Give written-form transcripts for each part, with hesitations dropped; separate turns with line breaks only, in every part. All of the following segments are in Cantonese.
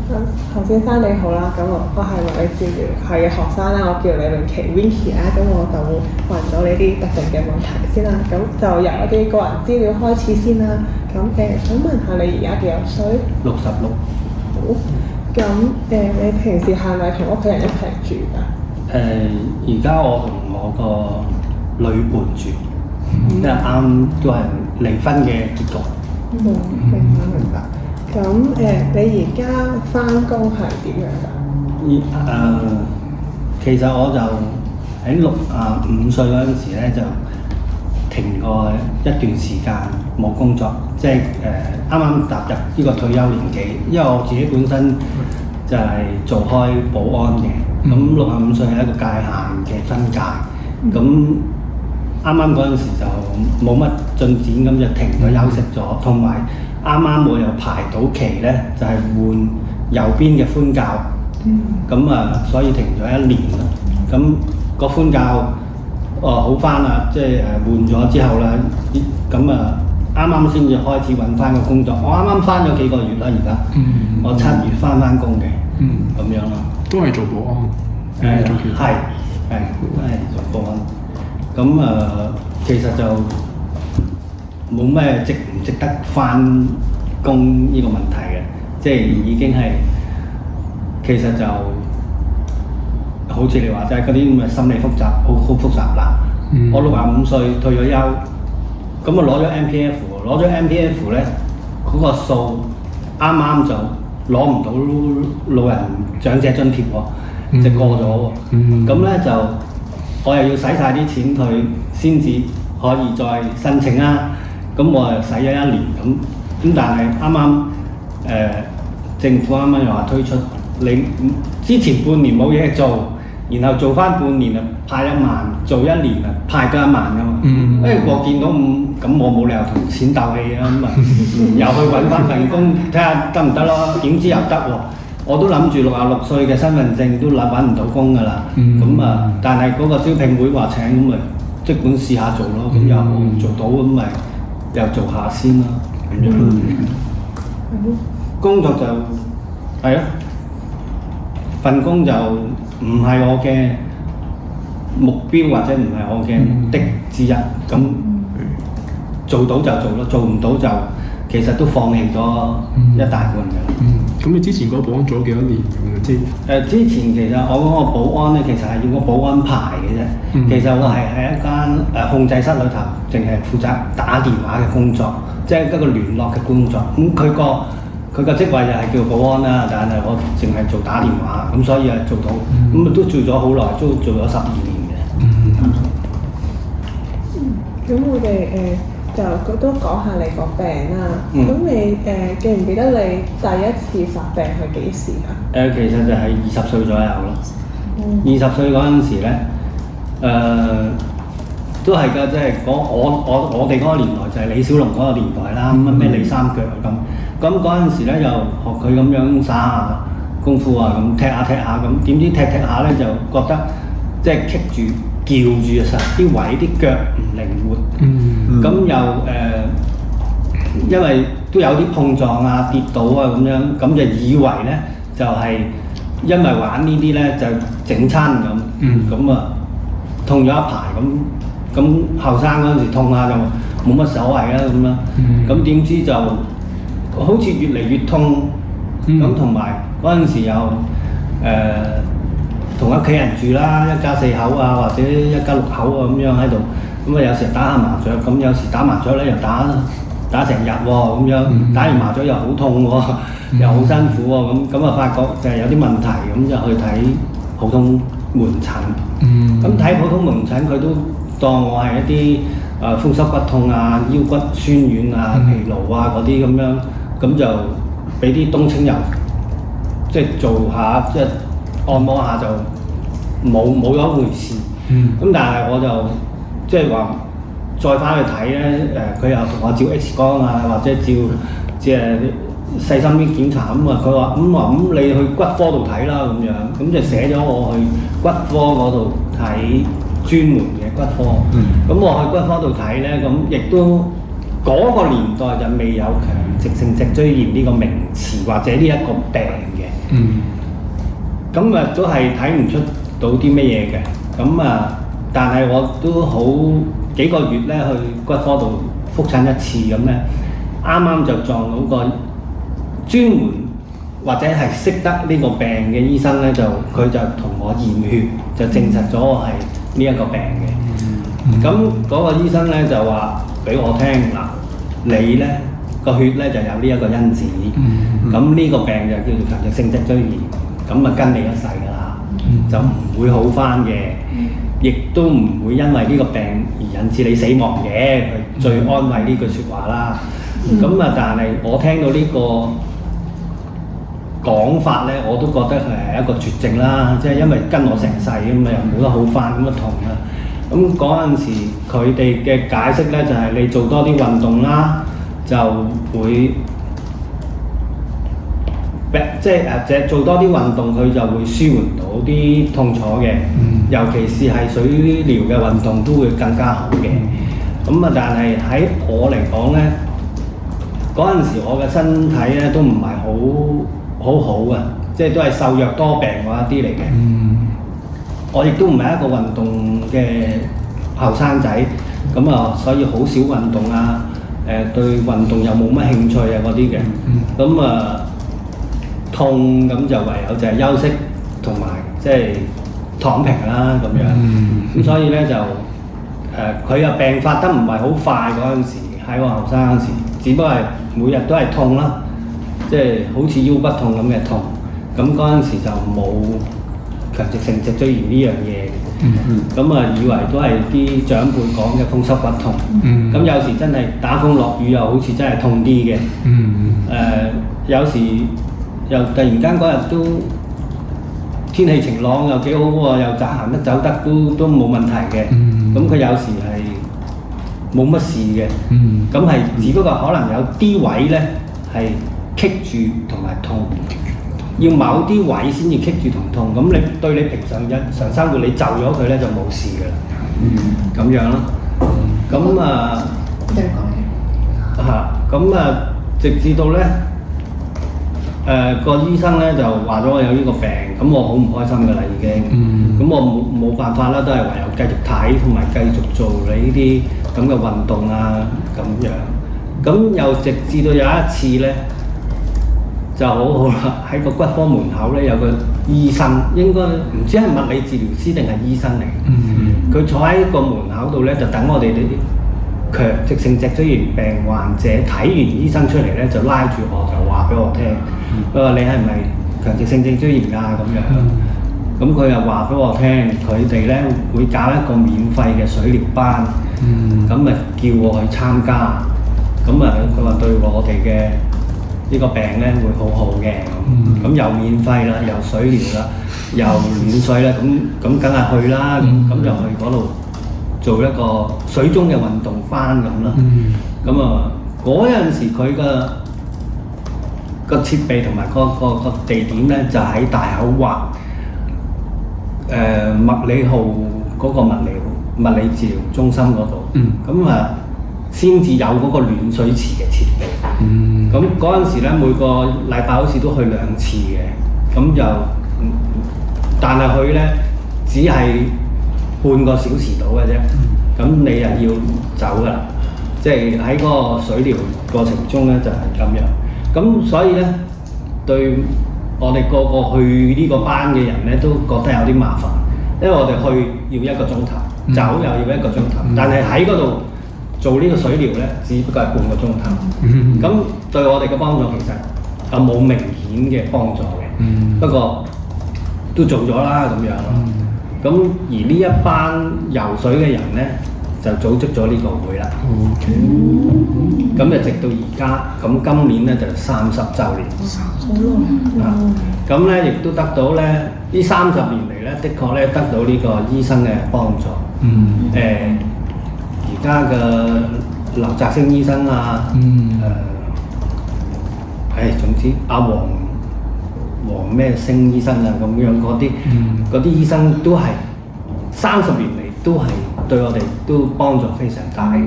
何先生你好啦，咁我係物理治療系嘅學生啦，我叫李詠琪 Winky 啦，咁我就會問咗你啲特定嘅問題先啦，咁就由一啲個人資料開始先啦。咁想問下你而家幾多歲
？66。
好。咁你平時係咪同屋企人一齊住㗎？
而家我同我個女伴住，因為啱都係離婚嘅結局。
明白。咁你而家返工係點樣㗎？
其實我就喺65歲嗰陣時咧就停過一段時間冇工作，即係啱啱踏入呢個退休年紀，因為我自己本身就係做開保安嘅，咁65歲係一個界限嘅分界，咁啱啱嗰陣時就冇乜進展，咁就停咗休息咗，同埋啱啱我又排到期咧，就係換右邊嘅寬教，咁所以停咗1年啦。咁個寬教好翻啦，即係換咗之後啦，咁啱啱先至開始揾翻個工作。我啱啱翻咗幾個月啦，而家我7月翻工嘅，咁樣咯。
都係做保安。
係都係做保安。咁其實就冇咩值唔值得翻工呢個問題嘅，即係已經係其實就好似你話齋嗰啲咁嘅心理複雜，好複雜啦。我65歲退咗休，咁我攞咗 MPF， 攞咗 MPF 咧嗰個數啱啱就攞唔到老人長者津貼喎，即係過咗喎。咁咧就我又要使晒啲錢佢先至可以再申請啦。咁我又使咗1年咁，但係啱啱政府啱啱又話推出，你之前半年冇嘢做，然後做翻半年啊派1萬，做1年啊派多1萬㗎嘛。我見到咁我冇理由同錢鬥氣啊，咁又去揾翻份工睇下得唔得咯？點知又得喎？我都諗住66歲嘅身份證都揾唔到工㗎啦。但係嗰個招聘會話請，咁咪即管試下做咯。咁又做到咁咪又做下先啦。咁樣工作就係咯，份工就唔係我嘅目標或者唔係我嘅的之一。咁做到就做咯，做唔到就其實都放棄咗一大半嘅啦。
咁你之前嗰個保安做咗幾多年咁樣？
之前其實我嗰個保安咧，其實係要個保安牌嘅啫。其實我係喺一間控制室裏頭，淨係負責打電話嘅工作，即係一個聯絡嘅工作。咁佢個職位就係叫保安啦，但係我淨係做打電話，咁所以做到，咁都做咗好耐，都做咗12年嘅。
咁我哋就都講下你個病啦。咁你記唔記得你第一次發病係幾時啊？
其實就係20歲左右咯。20歲嗰陣時咧，都係㗎，即係我哋嗰個年代就係李小龍嗰個年代啦，咩李三腳咁。咁嗰陣時咧又學佢咁樣耍下功夫啊，咁踢下咁，點知踢下咧就覺得即係棘住撬住實啲位，啲腳唔靈活。咁又因為都有啲碰撞啊、跌倒啊咁樣，咁就以為咧就係因為玩呢啲咧就整親咁，咁痛咗一排咁後生嗰陣時痛下就冇乜所謂啦咁啦。咁點知就好似越嚟越痛，咁同埋嗰陣時又同屋企人住啦，一家4口啊，或者一家6口啊咁樣喺度，咁有時打下麻雀，咁有時打麻雀咧又打成日喎，咁樣打完麻雀又好痛喎，又好辛苦喎，咁發覺就係有啲問題，咁就去睇普通門診。咁睇普通門診佢都當我係一啲風濕骨痛啊、腰骨酸軟啊、疲勞啊嗰啲咁樣，咁就俾啲冬青油，即係做下即係按摩下就冇咗回事。咁但係我就即係話再翻去睇咧，佢又同我照 X 光啊，或者照即係細心啲檢查咁啊。佢話你去骨科度睇啦咁樣，咁就寫咗我去骨科嗰度睇專門嘅骨科。咁我去骨科度睇咧，咁亦都嗰個年代就未有強直性脊椎炎呢個名詞或者呢一個病嘅。
嗯
咁啊都係睇唔出到啲乜嘢嘅。咁啊，但係我都好幾個月咧去骨科度覆診一次咁咧，啱啱就撞到個專門或者係識得呢個病嘅醫生咧，佢就同我驗血，就證實咗我係呢一個病嘅。咁嗰個醫生咧就話俾我聽嗱，你咧個血咧就有呢一個因子，咁呢個病就叫做強直性脊椎炎，咁啊跟你一世㗎啦，就唔會好返嘅，亦都唔會因為呢個病而引致你死亡嘅，佢最安慰呢句説話啦。咁啊，但係我聽到呢個講法咧，我都覺得係一個絕症啦，即係因為跟我成世咁啊，又冇得好返咁啊痛啊！咁嗰陣時佢哋嘅解釋咧就係你做多啲運動啦，就會即係做多啲運動，佢就會舒緩到啲痛楚嘅。尤其是係水療嘅運動都會更加好嘅。咁啊，但係喺我嚟講咧，嗰陣時我嘅身體咧都唔係好啊，即係都係瘦弱多病嗰一啲嚟嘅。我亦都唔係一個運動嘅後生仔，咁啊，所以好少運動啊。對運動又冇乜興趣啊嗰啲嘅。咁啊，痛咁就唯有就係休息同埋即係躺平啦咁樣。咁所以咧就佢又病發得唔係好快嗰陣時，喺我後生嗰陣時，只不過係每日都係痛啦，即係好似腰骨痛咁嘅痛。咁嗰陣時就冇強直性脊椎炎呢樣嘢。咁啊，以為都係啲長輩講嘅風濕骨痛。咁有時真係打風落雨又好似真係痛啲嘅。有時又突然間嗰日都天氣晴朗又幾好喎，又行得走得都冇問題嘅。咁佢有時係冇乜事嘅。咁係只不過可能有啲位咧係棘住同埋痛，要某啲位先至棘住同痛。咁你對你平常日常生活你就咗佢咧就冇事㗎啦。咁樣咯。咁啊咁啊，直至到咧個醫生咧就話咗我有呢個病，咁我好唔開心㗎啦已經。咁我冇辦法啦，都係唯有繼續睇同埋繼續做你呢啲咁嘅運動啊咁樣。咁又直至到有一次咧就好好啦，喺個骨科門口咧有個醫生，應該唔知係物理治療師定係醫生嚟。佢坐喺個門口度咧就等我哋啲強直性脊椎炎病患者睇完醫生出嚟咧，就拉住我就話俾我聽，佢話你係咪強直性脊椎炎啊咁樣？咁佢又話俾我聽，佢哋咧會搞一個免費嘅水療班，咁咪叫我去參加。咁啊，佢話對我哋嘅呢個病咧會好好嘅，咁又免費啦，又水療啦，又暖水啦，咁梗係去啦，咁就去嗰度做一個水中嘅運動班咁啦。咁啊，嗰陣時佢個設備同埋個地點咧就喺大口灣麥理浩嗰個物理治療中心嗰度。咁啊先至有嗰個暖水池嘅設備。咁嗰陣時咧每個禮拜好似都去2次嘅，咁就但係去咧只係半個小時到嘅啫。咁你又要走㗎啦，即係喺嗰個水療過程中咧就係咁樣。咁所以咧對我哋個個去呢個班嘅人咧都覺得有啲麻煩，因為我哋去要1個鐘頭，走又要1個鐘頭，但係喺嗰度做呢個水療咧，只不過係半個鐘頭。咁對我哋嘅幫助其實有冇明顯嘅幫助嘅。不過都做咗啦咁樣咯。咁而呢一班游水嘅人咧，就組織咗呢個會啦。咁就直到而家，咁今年咧就30週年。好耐。咁咧亦都得到咧呢30年嚟咧，的確咧得到呢個醫生嘅幫助。而家嘅劉澤星醫生啊，總之阿黃咩星醫生啊咁樣嗰啲醫生都係30年嚟都係對我哋都幫助非常大嘅，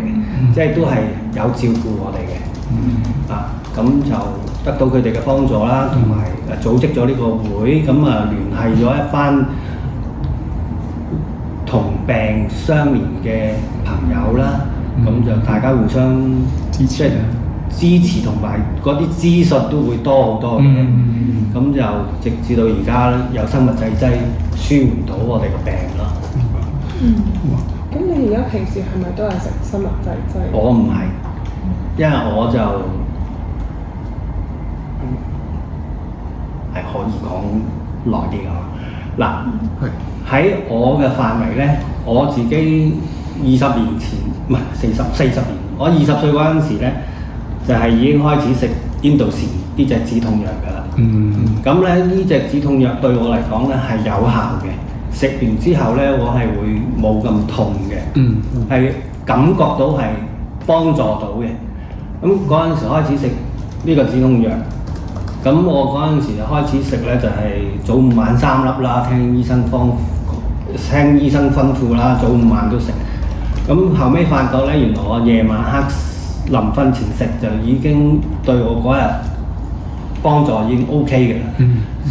即係都係有照顧我哋嘅。咁就得到佢哋嘅幫助啦，同埋組織咗呢個會，咁聯繫咗一班同病相憐嘅朋友啦，咁就大家互相支持同埋嗰啲資訊都會多好多嘅，咁就直至到而家有生物製劑舒緩到我哋個病咯。
咁你而家平時係咪都係食生物製劑？
我唔係，因為我就係可以講耐啲㗎。嗱，喺我嘅範圍咧，我自己20年前唔係40年，我20歲嗰陣時咧，就係已經開始食煙道禪呢隻止痛藥㗎啦。咁咧呢隻止痛藥對我嚟講咧係有效嘅，食完之後咧我係會冇咁痛嘅，係感覺到係幫助到嘅。咁嗰陣時開始食呢個止痛藥，咁我嗰陣時開始食咧就係早午晚3粒啦，聽醫生吩咐啦，早午晚都食。咁後尾發覺咧，原來我夜晚黑臨瞓前食就已經對我嗰日幫助已經 OK 嘅啦。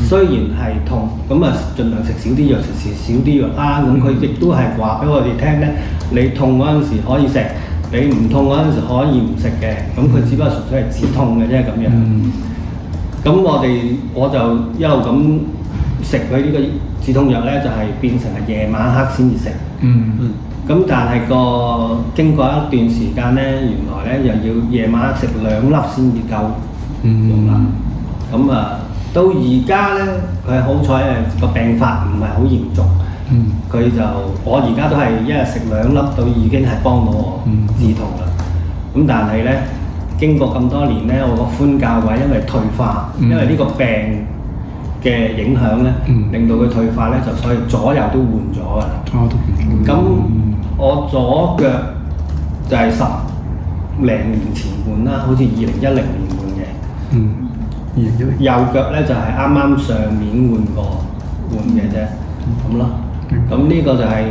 雖然係痛，咁盡量食少啲藥，食少啲藥啦。咁佢亦都係話俾我哋聽咧，你痛嗰陣時可以食，你唔痛嗰陣時可以唔食嘅。咁佢只不過純粹係止痛嘅啫咁樣。咁我就一路咁食佢呢個止痛藥咧，就係變成係夜晚黑先至食。咁但係經過一段時間咧，原來咧又要夜晚食2粒先至夠用啦。咁到而家咧，佢好彩個病發唔係好嚴重。我而家都係一日食2粒都已經係幫到我止痛啦。咁但係咧，經過咁多年咧，我個髖較位因為退化，因為呢個病嘅影響咧，令到佢退化咧，就所以左右都換咗㗎啦。咁我左腳就係10零年前換啦，好似2010年換嘅。右腳咧就係啱啱上年換嘅啫，咁咯。咁呢個就係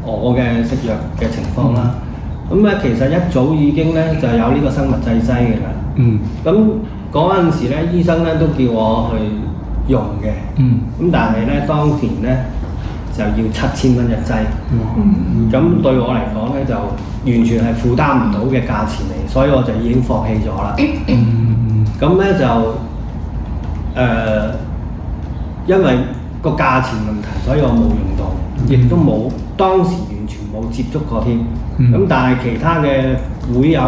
我嘅食藥嘅情況啦。咁其實一早已經咧就有呢個生物製劑嘅啦。咁嗰陣時咧，醫生咧都叫我去用嘅。咁但係咧，當年咧就要7000蚊一劑。咁對我嚟講咧，就完全係負擔唔到嘅價錢嚟，所以我就已經放棄咗啦。咁咧就因為個價錢問題，所以我冇用到，亦都冇當時完全冇接觸過添。咁但係其他嘅會友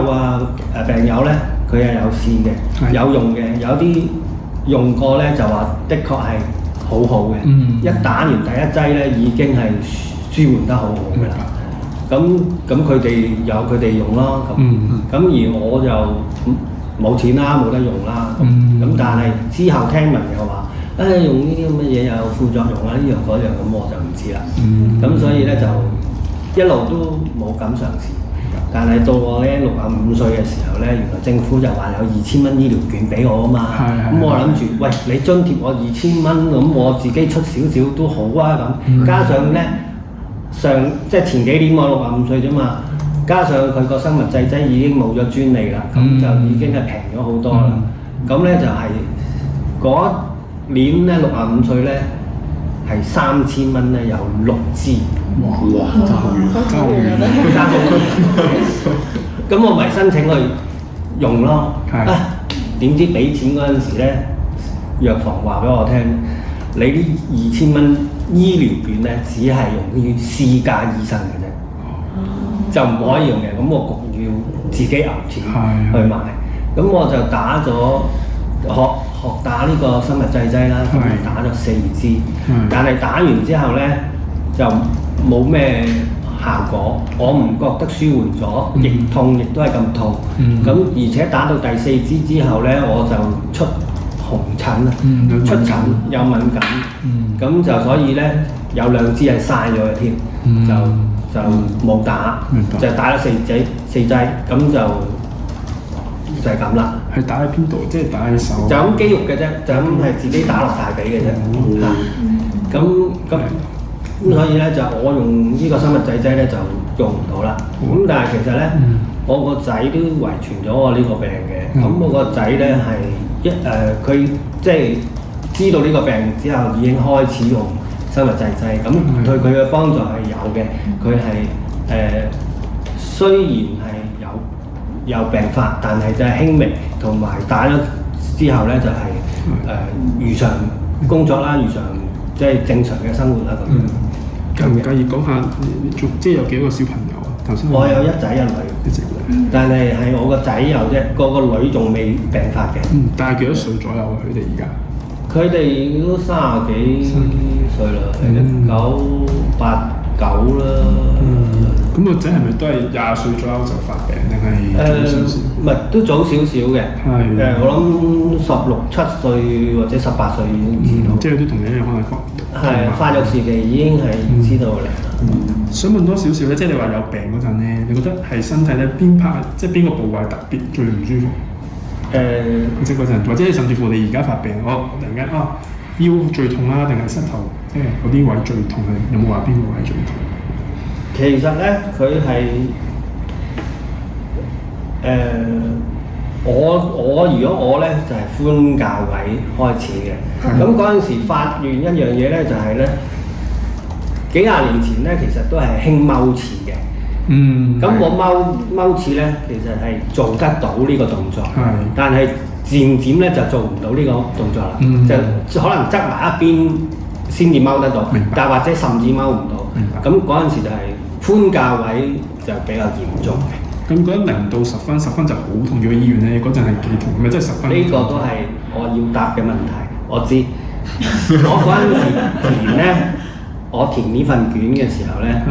病友咧，佢係有試嘅，有用嘅，有啲用過咧就話的確係好好嘅。一打完第一劑咧，已經係舒緩得好好嘅啦。咁佢哋有佢哋用咯。咁而我就冇錢啦，冇得用啦。咁但係之後聽聞又話，用呢啲咁嘅嘢有副作用啊，呢樣嗰樣，咁我就唔知啦。咁所以咧就一路都冇敢嘗試。但係到我咧65歲嘅時候咧，原來政府就話有2000蚊醫療券俾我啊嘛。咁我諗住，喂，你津貼我2000蚊，咁我自己出少少都好啊咁。加上咧即係前幾年我65歲啫嘛。加上佢個生物製劑已經冇咗專利啦，咁就已經係平咗好多啦。咁咧就係嗰年咧65歲咧係3000蚊咧有6支。
哇！爭好遠。
咁我咪申請去用咯。點知俾錢嗰陣時咧，藥房話俾我聽，你呢2000蚊醫療券咧只係用於私家醫生嘅啫。就唔可以用嘅，咁我焗要自己揞錢去買，咁我就打咗學打呢個生物製劑啦，打咗4支，但係打完之後咧就冇咩效果，我唔覺得舒緩咗，亦痛亦都係咁痛，咁而且打到第4支之後咧，我就出紅疹啦，出疹有敏感，咁就所以咧有2支係嘥咗嘅添，就冇打，就打咗4劑，咁就係咁啦。
係打喺邊度？即係打喺手。
就咁肌肉嘅啫，就咁係自己打落大髀嘅啫。咁咁所以咧就我用呢個生物製劑咧就用唔到啦。咁但係其實咧，我個仔都遺傳咗我呢個病嘅。咁我個仔咧係佢即係知道呢個病之後已經開始用生物製劑，咁對佢嘅幫助係有嘅。佢係雖然係有病發，但係就係輕微，同埋打咗之後咧就係如常工作啦，如常即係正常嘅生活啦咁。
介唔介意講下即係有幾多個小朋友啊？頭先
我有一仔一女，
一仔女，
但係我個仔有啫，個女仲未病發嘅。
大概幾多歲左右啊？佢哋而家？
佢哋都30幾歲啦，1989啦。
咁個仔係咪都係20歲左右就發病，定係早少少？
唔係都早少少嘅。
係
我諗16、7歲或者18歲已經知道。
即係都同你一樣可能
發育時期已經係知道啦。
想問多少少咧，即係你話有病嗰陣咧，你覺得係身體咧邊 part，即係邊個部位特別最唔舒服？即係嗰陣，或者甚至乎你而家發病，我突然間腰最痛啦，定係膝頭，即係嗰啲位最痛係有冇話邊個位最痛？
其實咧，佢係如果我咧就係寬教位開始嘅，咁嗰陣時發現一樣嘢咧就係咧幾廿年前咧其實都係興踎廁嘅。咁我踎廁咧，其實係做得到呢個動作，但係漸漸咧就做唔到呢個動作啦，就可能側埋一邊先至踎得到，但或者甚至踎唔到。咁嗰陣時就係寬教位就比較嚴重嘅。
咁覺得0到10分，10分就好痛，要去醫院咧，嗰陣係幾痛？咪即係10分？
呢個都係我要答嘅問題，我知。我嗰陣時填咧，我填呢份卷嘅時候咧，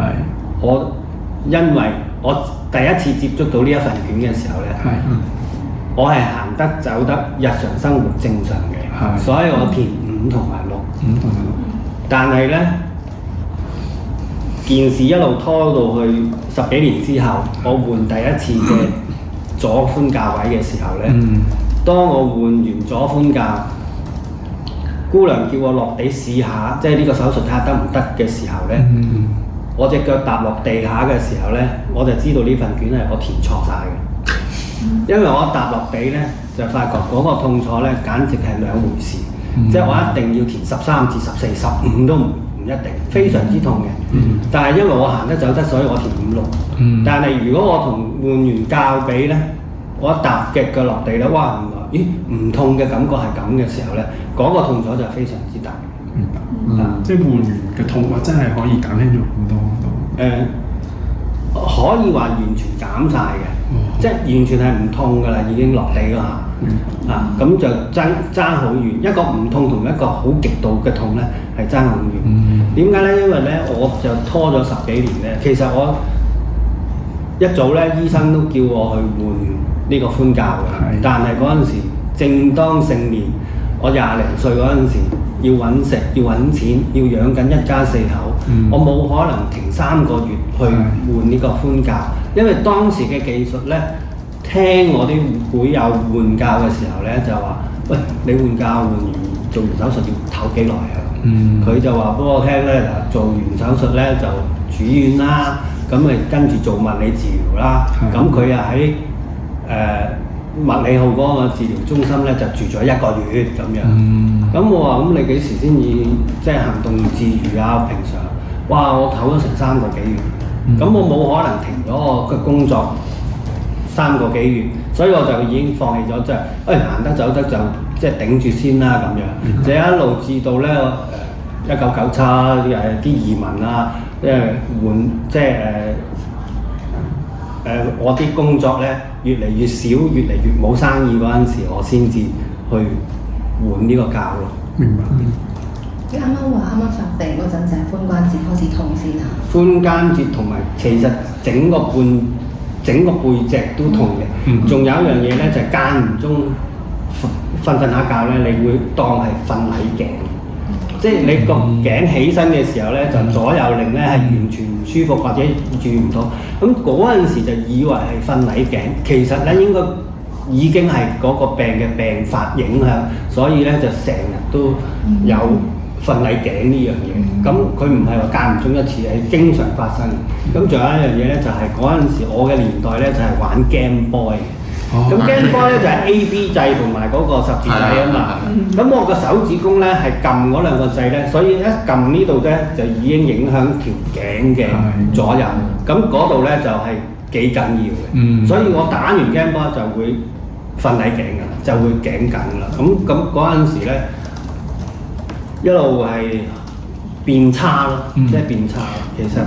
因為我第一次接觸到呢一份卷嘅時候咧，我係行得走得日常生活正常嘅，所以我填5同埋6。5同埋6。但係咧，件事一路拖到去10幾年之後，我換第一次嘅左寬教位嘅時候咧，當我換完左寬教，姑娘叫我落地試下，即係呢個手術睇下得唔得嘅時候咧。我隻腳踏落地下嘅時候咧，我就知道呢份卷係我填錯晒嘅，因為我踏落地咧就發覺嗰個痛楚咧簡直係兩回事，即係我一定要填13至14、15都唔一定，非常之痛嘅。但係因為我行得走得，所以我填5、6。但係如果我同換完教比咧，我一踏隻腳落地咧，哇！原來唔痛嘅感覺係咁嘅時候咧，嗰個痛楚就非常之大。
明白。即係換完嘅痛話真係可以減輕咗好多。
可以話完全減晒嘅，即係完全係唔痛㗎啦，已經落地嗰下。咁就爭好遠。一個唔痛同一個好極度嘅痛咧，係爭好遠。點解咧？因為咧，我就拖咗10幾年咧。其實我一早咧，醫生都叫我去換呢個寬教嘅，但係嗰陣時正當盛年，我20零歲嗰陣時。要揾食，要揾錢，要養緊一家4口，我冇可能停3個月去換呢個寬教，因為當時嘅技術咧，聽我啲會友換教嘅時候咧就話：喂，你換教換完做完手術要唞幾耐啊？佢就話俾我聽咧，嗱，做完手術咧就住院啦，咁咪跟住做物理治療啦，咁佢又喺物理號嗰個治療中心咧就住咗1個月咁樣。咁我話：咁你幾時先至即係行動自如啊？平常，哇！我唞咗成3個幾月，咁我冇可能停咗我嘅工作3個幾月，所以我就已經放棄咗，即係行得走得就即係頂住先啦咁樣。就一路至到咧1997啲移民啊，換即係我啲工作咧越嚟越少，越嚟越冇生意嗰陣時，我先至去換呢個教咯。
明白。
你啱啱發病嗰陣就係髖關節開始痛先啊？
髖關節同埋其實整個背脊都痛嘅。仲有一樣嘢咧，就係間唔中瞓下覺咧，你會當係瞓捩頸。即係你個頸起身嘅時候咧，就左右擰咧係完全唔舒服或者轉唔到。咁嗰陣時就以為係瞓捩頸，其實咧應該已經係嗰個病嘅病發影響，所以咧就成日都有瞓禮頸呢樣嘢。咁佢唔係話間唔中一次，係經常發生。咁仲有一樣嘢咧，就係嗰陣時我嘅年代咧，就係玩 Game Boy 嘅。咁 Game Boy 咧就係 A、B 掣同埋嗰個十字掣啊嘛。咁我個手指公咧係撳嗰兩個掣咧，所以一撳呢度咧就已經影響條頸嘅左右。咁嗰度咧就係幾緊要嘅。所以我打完 Game Boy 就會瞓禮頸㗎啦，就會頸緊啦。咁嗰陣時咧一路係變差咯，即係變差咯。其實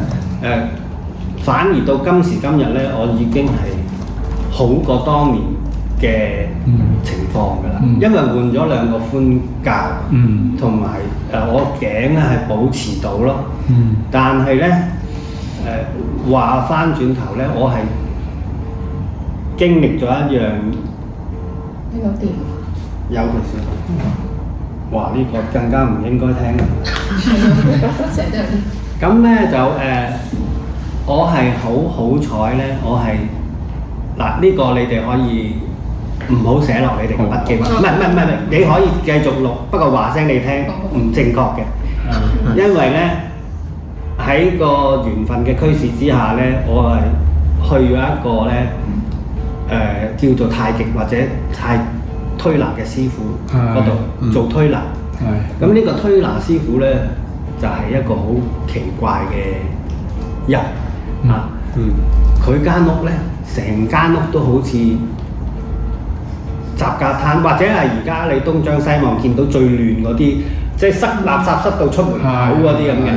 反而到今時今日咧，我已經係好過當年嘅情況㗎啦，因為換咗兩個寬教，同埋我頸咧係保持到咯。但係咧話翻轉頭咧，我係經歷咗一樣
呢個電
有佢先。哇！呢個更加唔應該聽。
成日都有啲。
咁咧就我係好彩咧，我係嗱呢個你哋可以唔好寫落你哋嘅筆記，唔係，你可以繼續錄，不過話聲你聽唔正確嘅，因為咧喺個緣分嘅驅使之下咧，我係去咗一個咧叫做太極或者推拿嘅師傅嗰度做推拿。咁呢個推拿師傅咧就係一個好奇怪嘅人啊！佢間屋咧，成間屋都好似雜架攤，或者係而家你東張西望見到最亂嗰啲，即係塞垃圾塞到出門口嗰啲咁嘅。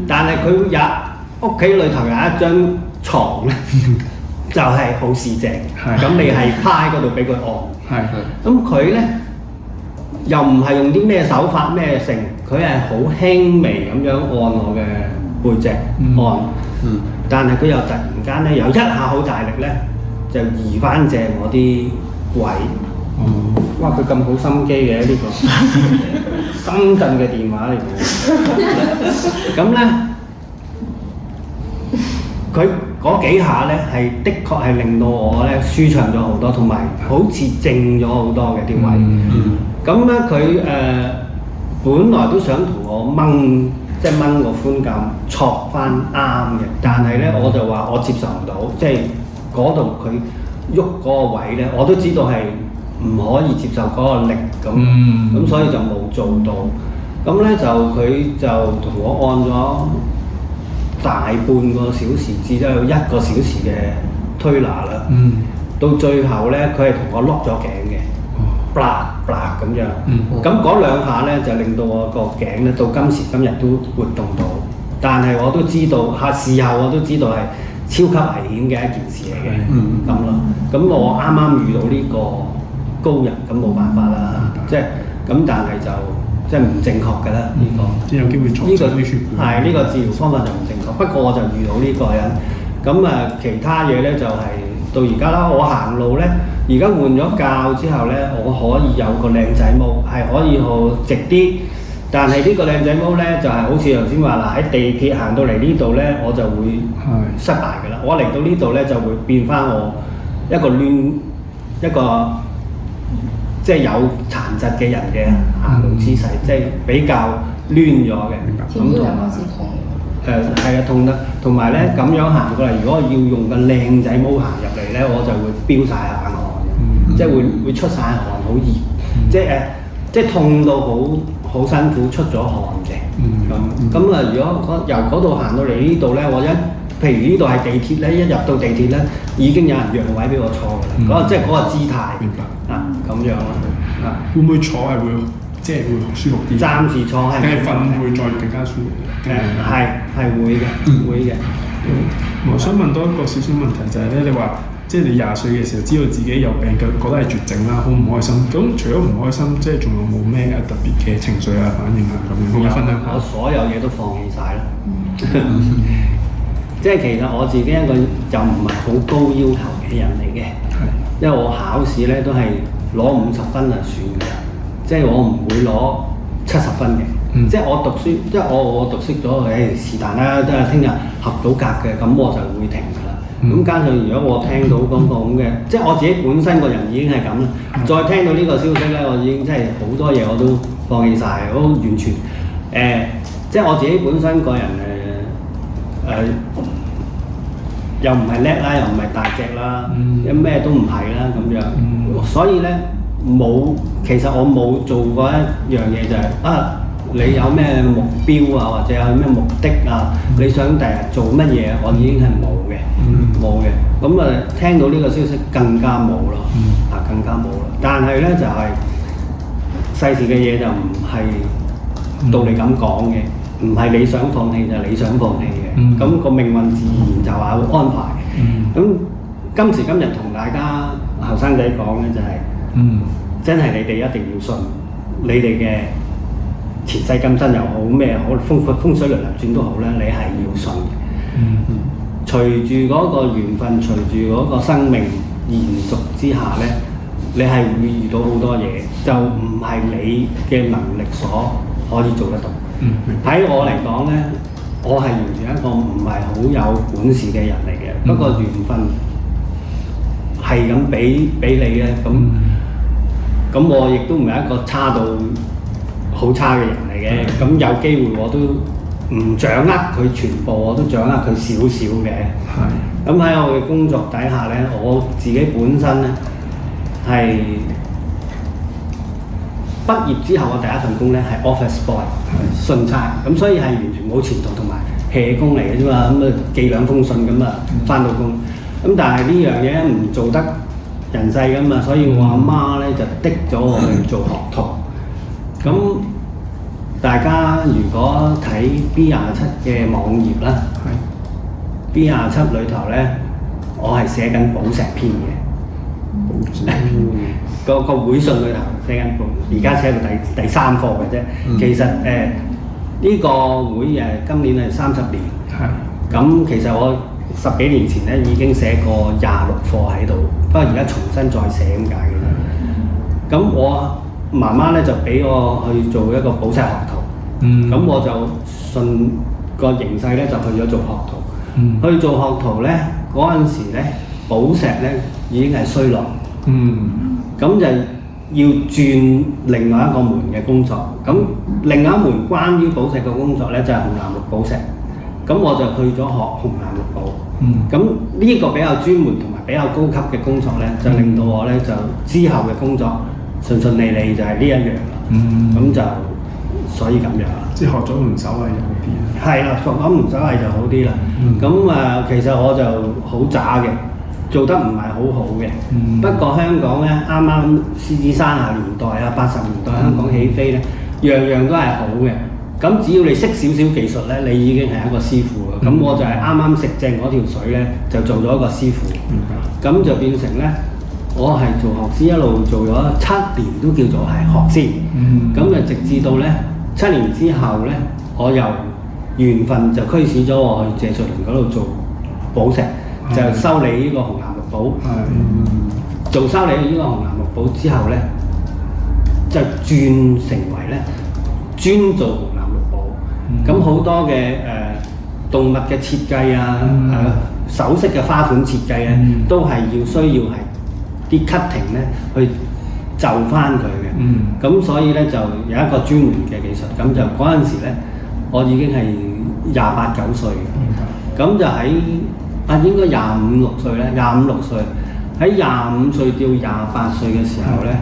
但係佢屋企裏頭有一張床咧，就係好市正。咁你係趴喺嗰度俾佢按。咁佢咧又唔係用啲咩手法咩成，佢係好輕微咁樣按我嘅背脊按。但係佢又突然間咧，有一下好大力咧，就移翻正我啲位。哇！佢咁好心機嘅呢個深圳嘅電話嚟嘅。咁咧，佢嗰幾下咧係的確係令到我咧舒暢咗好多，同埋好似靜咗好多嘅啲位。咁咧佢本來都想同我掹。即係掹個寬減錯翻啱嘅，但係咧我就話我接受唔到，即係嗰度佢喐嗰個位咧，我都知道係唔可以接受嗰個力咁，所以就冇做到。咁咧就佢就同我按咗大半個小時至到1個小時嘅推拿啦。到最後咧，佢係同我碌咗頸嘅。咁樣，咁嗰兩下咧就令到我個頸咧到今時今日都活動到，但係我都知道事後我都知道係超級危險嘅一件事嚟嘅，咁咯。咁我啱啱遇到呢個高人，咁冇辦法啦，即係咁，但係就即係唔正確㗎啦呢個。
即係有機會錯咗啲血管。
係呢個治療方法就唔正確，不過我就遇到呢個人，咁其他嘢咧就係到而家啦，我行路咧。而家換咗教之後咧，我可以有個靚仔毛，係可以好直啲。但係呢個靚仔毛咧，就係好似頭先話啦，喺地鐵行到嚟呢度咧，我就會失敗㗎啦。我嚟到呢度咧，就會變翻我一個攣一個即係有殘疾嘅人嘅行路姿勢，即係比較攣咗嘅。
條腰又開始痛。
係啊，痛得，同埋咧咁樣行過嚟，如果要用個靚仔毛行入嚟咧，我就會飆晒冷汗。即係會出晒汗，好熱，即係痛到好辛苦，出咗汗嘅。咁如果由嗰度行到嚟呢度咧，我譬如呢度係地鐵咧，一入到地鐵咧，已經有人讓位俾我坐㗎啦。即係嗰個姿態。明白。咁樣咯。
會唔會坐係會即係會舒服啲？
暫時坐係。
定係瞓會再更加舒服？
係會嘅，會嘅。
我想問多一個少少問題就係咧，你話。即係你20歲嘅時候知道自己有病，覺得係絕症啦，好唔開心。咁除咗唔開心，即係仲有冇咩特別嘅情緒啊、反應啊咁樣？可唔可以分享下？
我所有嘢都放棄晒啦。即係其實我自己一個就唔係好高要求嘅人嚟嘅，因為我考試咧都係攞50分就算㗎啦，即係我唔會攞70分嘅。即係我讀書，即係我讀識咗，是但啦，都係聽日合到格嘅，咁我就會停㗎啦。咁加上如果我聽到嗰個咁嘅，即係我自己本身個人已經係咁啦，再聽到呢個消息咧，我已經真係好多嘢我都放棄晒，我完全即係我自己本身個人又唔係叻啦，又唔係大隻啦，咩都唔係啦咁樣，所以咧其實我冇做過一樣嘢就係你有咩目標啊，或者有咩目的啊，你想第日做乜嘢？我已經係冇嘅，咁聽到呢個消息更加冇咯，更加冇啦。但係咧就係、世事嘅嘢就唔係道理咁講嘅。唔係你想放棄就係你想放棄嘅，咁個命運自然就話會安排。咁今時今日同大家後生仔講咧就係，真係你哋一定要信，你哋嘅前世今生又好咩好風水輪流轉都好咧，你係要信嘅。隨住嗰個緣分，隨住嗰個生命延續之下咧，你係會遇到好多嘢，就唔係你嘅能力所可以做得到。喺我嚟講咧，我係完全一個唔係好有本事嘅人嚟嘅。不過緣分係咁俾你咧，咁我亦都唔係一個差到好差嘅人嚟嘅。咁有機會我都唔掌握佢全部，我都掌握佢少少嘅。咁喺我嘅工作底下咧，我自己本身咧係畢業之後，我第一份工咧係 office boy， 信差，咁所以係完全冇前途同埋 hea 工嚟嘅啫嘛，咁寄兩封信咁返到工，咁但係呢樣嘢唔做得人世噶嘛，所以我阿媽咧就逼咗我去做學徒。咁大家如果睇 B27嘅網頁啦，B27裏頭咧，我係寫緊寶石篇嘅。個會信裏頭寫緊報，而家寫到第3課嘅啫。其實呢個會今年係30年。咁其實我10幾年前咧已經寫過26課喺度，不過而家重新再寫咁解嘅啫。咁我媽媽咧就俾我去做一個寶石學徒。咁我就順個形勢咧就去咗做學徒。去做學徒咧嗰陣時咧，寶石咧已經係衰落。咁就要轉另外一個門嘅工作，咁另外一門關於寶石嘅工作咧就係紅藍綠寶石，咁我就去咗學紅藍綠寶。咁呢個比較專門同埋比較高級嘅工作咧，就令到我咧就之後嘅工作順順利利就係呢一樣啦。咁就所以咁樣啦。即係學咗門手藝就好啲啦。係啦，學咗門手藝就好啲啦。咁其實我就好渣嘅。做得唔係好好嘅，不過香港咧啱啱獅子山下年代啊，80年代香港起飛咧，樣樣都係好嘅。咁只要你識少少技術咧，你已經係一個師傅啦。咁我就係啱啱食正嗰條水咧，就做咗一個師傅。咁就變成咧，我係做學師一路做咗7年，都叫做係學師。咁就直至到咧7年之後咧，我又緣分就驅使咗我去謝瑞麟嗰度做寶石。就修理呢個紅藍綠寶，做修理呢個紅藍綠寶之後咧，就轉成為咧專做紅藍綠寶。咁好多嘅動物嘅設計啊，首飾嘅花款設計咧，都係需要係啲 cutting 咧去就翻佢嘅。咁所以咧就有一個專門嘅技術。咁就嗰陣時咧，我已經係28、29歲嘅。咁就喺應該25、26歲咧，25、26歲喺25歲到28歲嘅時候咧，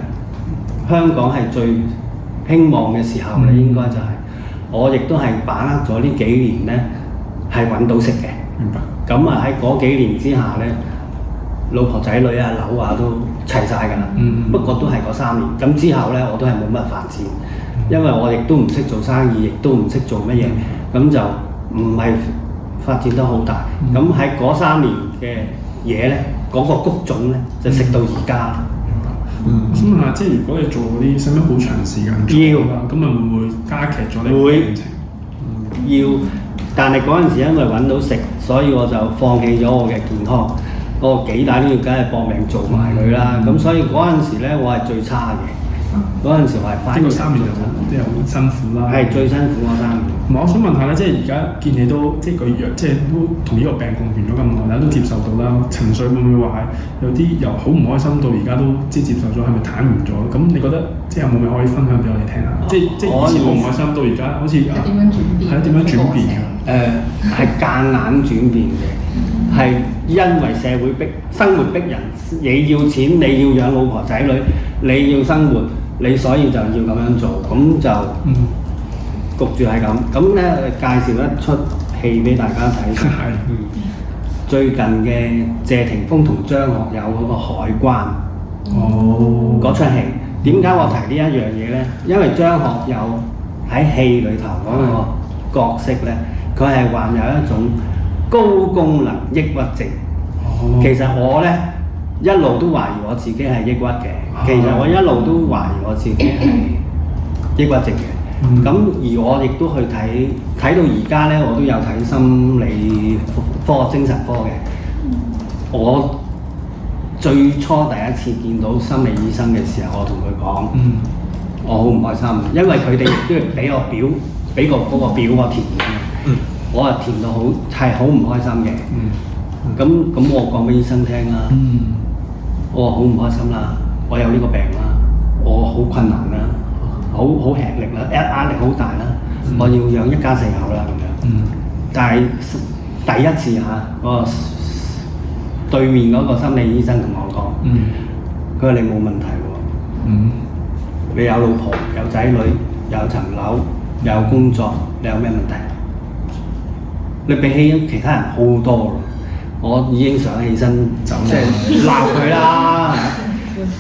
香港係最興旺嘅時候咧，應該就係我亦都係把握咗呢幾年咧係揾到食嘅。明白。咁喺嗰幾年之下咧，老婆仔女啊、樓啊都齊晒㗎啦。不過都係嗰3年。咁之後咧，我都係冇乜發展，因為我亦都唔識做生意，亦都唔識做乜嘢，咁就唔係發展得好大。咁喺嗰3年嘅嘢咧，嗰個谷種咧就食到而家。
咁啊，即係如果你做嗰啲，使唔使好長時間做啦？咁啊會唔會加劇咗呢個病情？
要，但係嗰陣時因為揾到食，所以我就放棄咗我嘅健康。我幾大都要梗係搏命做埋佢啦。咁所以嗰陣時咧，我係最差嘅。嗰陣時我係翻
經過3年就即係好辛苦啦。
係最辛苦嗰3年。
唔係，我想問下咧，即係而家見你都即係個藥，即係都同呢個病共存咗咁耐啦，都接受到啦。情緒會唔會話係有啲由好唔開心到而家都即係接受咗，係咪坦然咗？咁你覺得即係有冇咩可以分享俾我哋聽下？即係以前好唔開心到而家好似
點樣轉變？
係點樣轉變㗎？
係間硬轉變嘅，係因為社會逼生活逼人，你要錢，你要養老婆仔女，你要生活，你所以就要咁樣做，咁就焗住係咁。咁咧介紹一出戲俾大家睇，最近嘅謝霆鋒同張學友嗰個海關嗰出戲。點解我提呢一樣嘢咧？因為張學友喺戲裏頭嗰個角色咧，佢係患有一種高功能抑鬱症。其實我咧一路都懷疑我自己係抑鬱嘅。其實我一路都懷疑我自己係抑鬱症嘅。咁而我亦都去睇到而家咧，我都有睇心理科、精神科嘅。我最初第一次見到心理醫生嘅時候，我同佢講，我好唔開心，因為佢哋亦都要俾個嗰個表我填嘅。我係填到好唔開心嘅。咁我講俾醫生聽啦。我話好唔開心啦，我有呢個病啦，我好困難啦，好吃力啦，壓力好大啦，我要養一家4口啦咁樣。但係第一次對面嗰個心理醫生同我講，佢話你冇問題喎，你有老婆、有仔女、有層樓、有工作，你有咩問題？你比起其他人好多咯，我已經想起身即係鬧佢啦。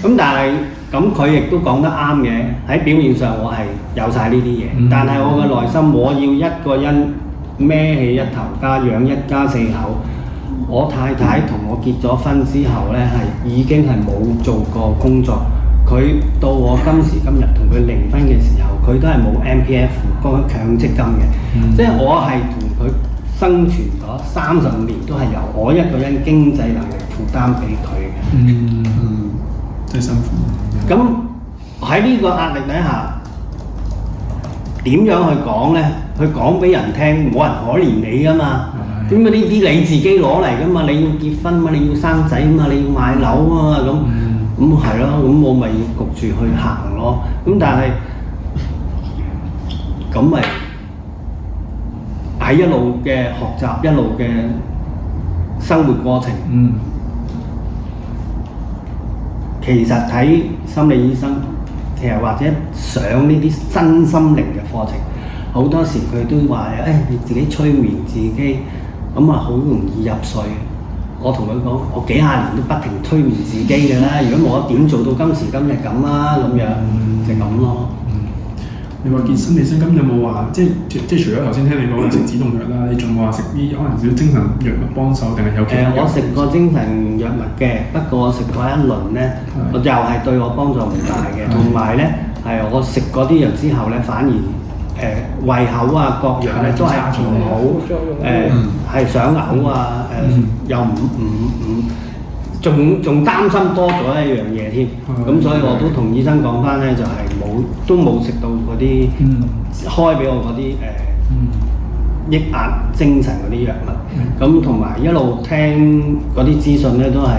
咁但係咁佢亦都講得啱嘅，喺表面上我係有晒呢啲嘢，但係我嘅內心我要一個人孭起一頭家養一家4口。我太太同我結咗婚之後呢，係已經係冇做過工作。佢到我今時今日同佢離婚嘅時候，佢都係冇 MPF 嗰個強積金嘅。即係我係同佢生存咗35年，都係由我一個人經濟能力負擔俾佢嘅。
真係辛苦。
咁喺呢個壓力底下，點樣去講呢？去講俾人聽，冇人可憐你噶嘛。點解呢啲你自己攞嚟噶嘛？你要結婚嘛？你要生仔嘛？你要買樓啊嘛？咁係咯，咁我咪要焗住去行咯。咁但係咁咪喺一路嘅學習，一路嘅生活過程。其實睇心理醫生，其實或者上呢啲身心靈嘅課程，好多時佢都話你自己催眠自己。咁啊，好容易入睡。我同佢講，我幾廿年都不停催眠自己嘅啦。如果冇得點做到今時今日咁啊？咁樣就咁咯。
你話見心理醫生，咁有冇話即係除咗頭先聽你講食止痛藥啦，你仲話食啲可能少精神藥物幫手，定係有其他？
我食過精神藥物嘅，不過我食過一輪咧，我又係對我幫助唔大嘅。同埋咧，係我食嗰啲藥之後咧，反而胃口啊各樣咧都係唔好，係想嘔啊，又仲擔心多咗一樣嘢添。咁所以我都同醫生講翻咧，就係都冇食到嗰啲開俾我嗰啲抑壓精神嗰啲藥物。咁同埋一路聽嗰啲資訊咧，都係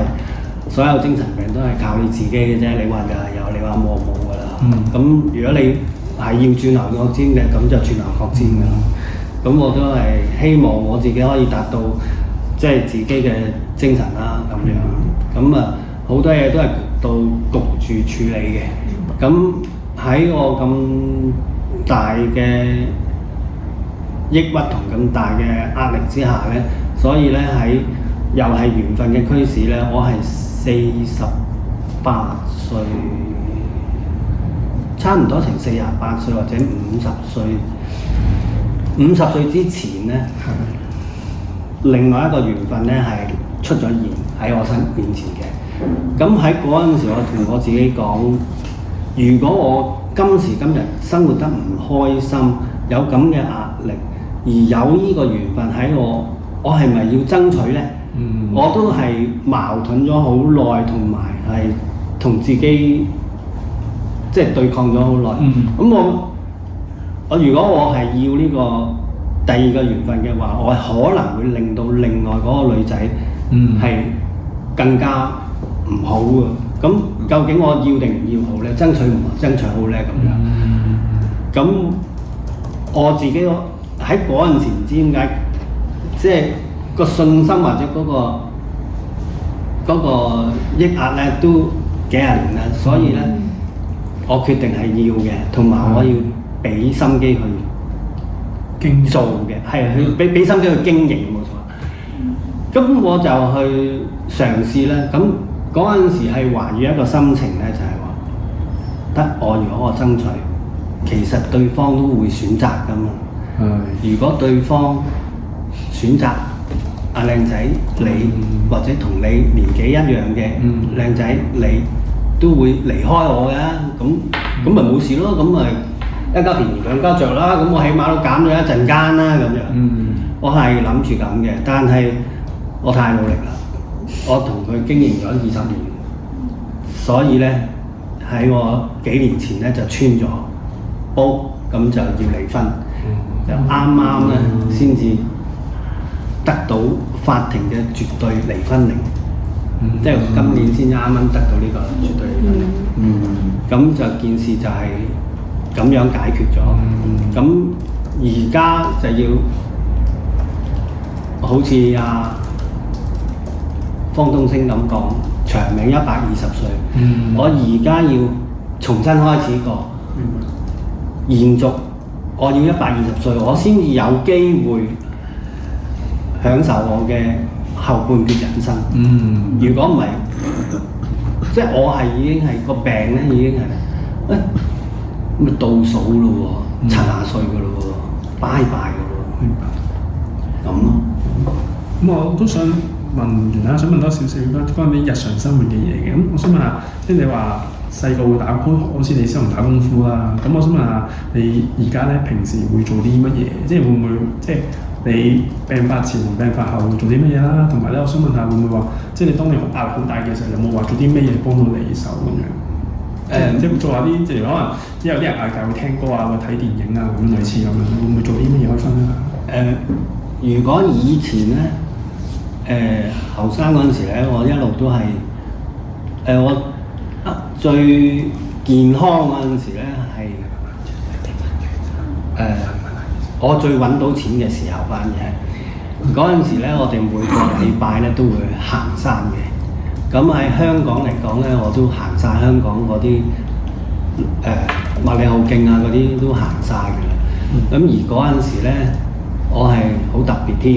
所有精神病都係靠你自己嘅啫。你話就係有，你話冇㗎啦。咁如果你係要轉牛角尖嘅，咁就轉牛角尖㗎啦。咁我都係希望我自己可以達到即係自己嘅精神啦咁樣。咁啊好多嘢都係焗住處理嘅。咁喺我咁大嘅抑鬱同咁大嘅壓力之下咧，所以咧喺又係緣分嘅驅使咧，我係48歲。差唔多成48歲或者50歲，50歲之前咧，另外一個緣分咧係出咗現喺我身面前嘅。咁喺嗰陣時，我同我自己講，如果我今時今日生活得唔開心，有咁嘅壓力，而有呢個緣分喺我係咪要爭取咧？我都係矛盾咗好耐，同埋係同自己。即即係對抗咗好耐。咁我如果我係要呢個第二個緣分嘅話，我可能會令到另外嗰個女仔係更加唔好嘅。咁究竟我要定唔要好咧？爭取唔爭取好咧？咁樣。咁我自己喺嗰陣時唔知點解，即係個信心或者嗰個抑壓咧都幾廿年啦，所以咧我決定係要嘅，同埋我要俾心機去做嘅，係去俾心機去經營冇錯。咁我就去嘗試咧，咁嗰陣時係懷住一個心情咧，就係話得我如果我爭取，其實對方都會選擇㗎嘛。如果對方選擇阿靚仔你，或者同你年紀一樣嘅靚仔你，都會離開我嘅，咁咪冇事咯，咁咪一家便宜兩家著啦，咁我起碼都減咗一陣間啦，咁樣。我係諗住咁嘅，但係我太努力啦，我同佢經營咗20年，所以咧喺我幾年前咧就穿咗煲，咁就要離婚，就啱啱咧先至得到法庭嘅絕對離婚令，即係今年先啱啱得到呢個絕對離婚令。咁就件事就係咁樣解決咗。咁而家就要好似方東升咁講，長命120歲。我而家要重新開始過，延續。我要120歲，我先至有機會享受我嘅後半段人生。如果唔係，即係我係已經係個病咧，已經係咪倒數咯喎，70歲噶咯喎，拜拜噶咯喎，咁咯。
咁我都想問完啦，想問多少少關於日常生活嘅嘢嘅。咁我想問下，即係你話細個會打工，好似你先唔打功夫啦。咁我想問下，你而家咧平時會做啲乜嘢？即係會唔會即係你病發前同病發後做啲乜嘢啦？同埋咧，我想問下會唔會話，即係你當你壓力好大嘅時候，有冇話做啲乜嘢幫到你手咁樣？即係做下啲，即係可能有啲人壓力大會聽歌啊，會睇電影啊，咁類似咁樣，會唔會做啲乜嘢可以分享下？
如果以前咧，後生嗰陣時咧，我一路都係我最健康嗰陣時咧係我最揾到錢嘅時候，反而係嗰陣時咧，我哋每個禮拜咧都會行山嘅。咁喺香港嚟講咧，我都行晒香港嗰啲麥理浩徑啊嗰啲都行晒㗎啦。咁而嗰陣時咧，我係好特別添，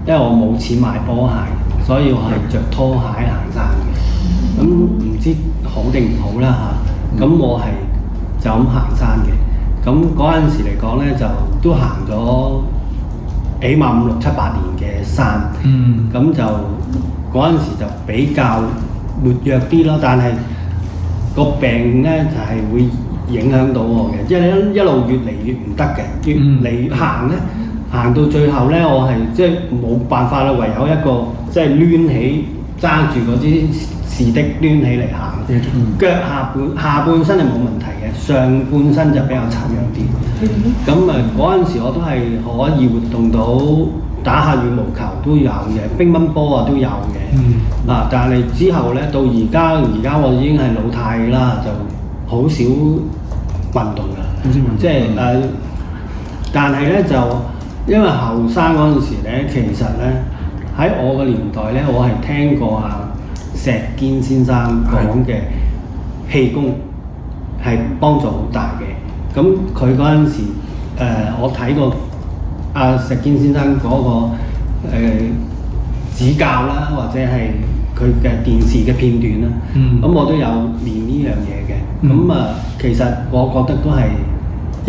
因為我冇錢買波鞋，所以我係着拖鞋行山嘅。咁唔知好定唔好啦嚇。咁我係就咁行山嘅。咁嗰陣時嚟講咧，就都行咗起碼5、6、7、8年嘅山。咁就嗰陣時就比較活躍啲咯，但係個病咧就係會影響到我嘅，即係一路越嚟越唔得嘅，越嚟行咧，行到最後咧，我係即係冇辦法啦，唯有一個即係攣起揸住嗰啲士的攣起嚟行，腳下半身係冇問題嘅，上半身就比較殘弱啲。咁嗰陣時我都係可以活動到。打下羽毛球都有嘅，乒乓波啊都有嘅。但係之後咧，到而家我已經係老態啦，就好少運動啦。即係但係咧就因為後生嗰陣時咧，其實咧喺我個年代咧，我係聽過石堅先生講嘅氣功係幫助好大嘅。咁佢嗰陣時我睇過。石堅先生嗰個指教啦，或者係佢嘅電視嘅片段啦，咁我都有練呢樣嘢嘅。咁其實我覺得都係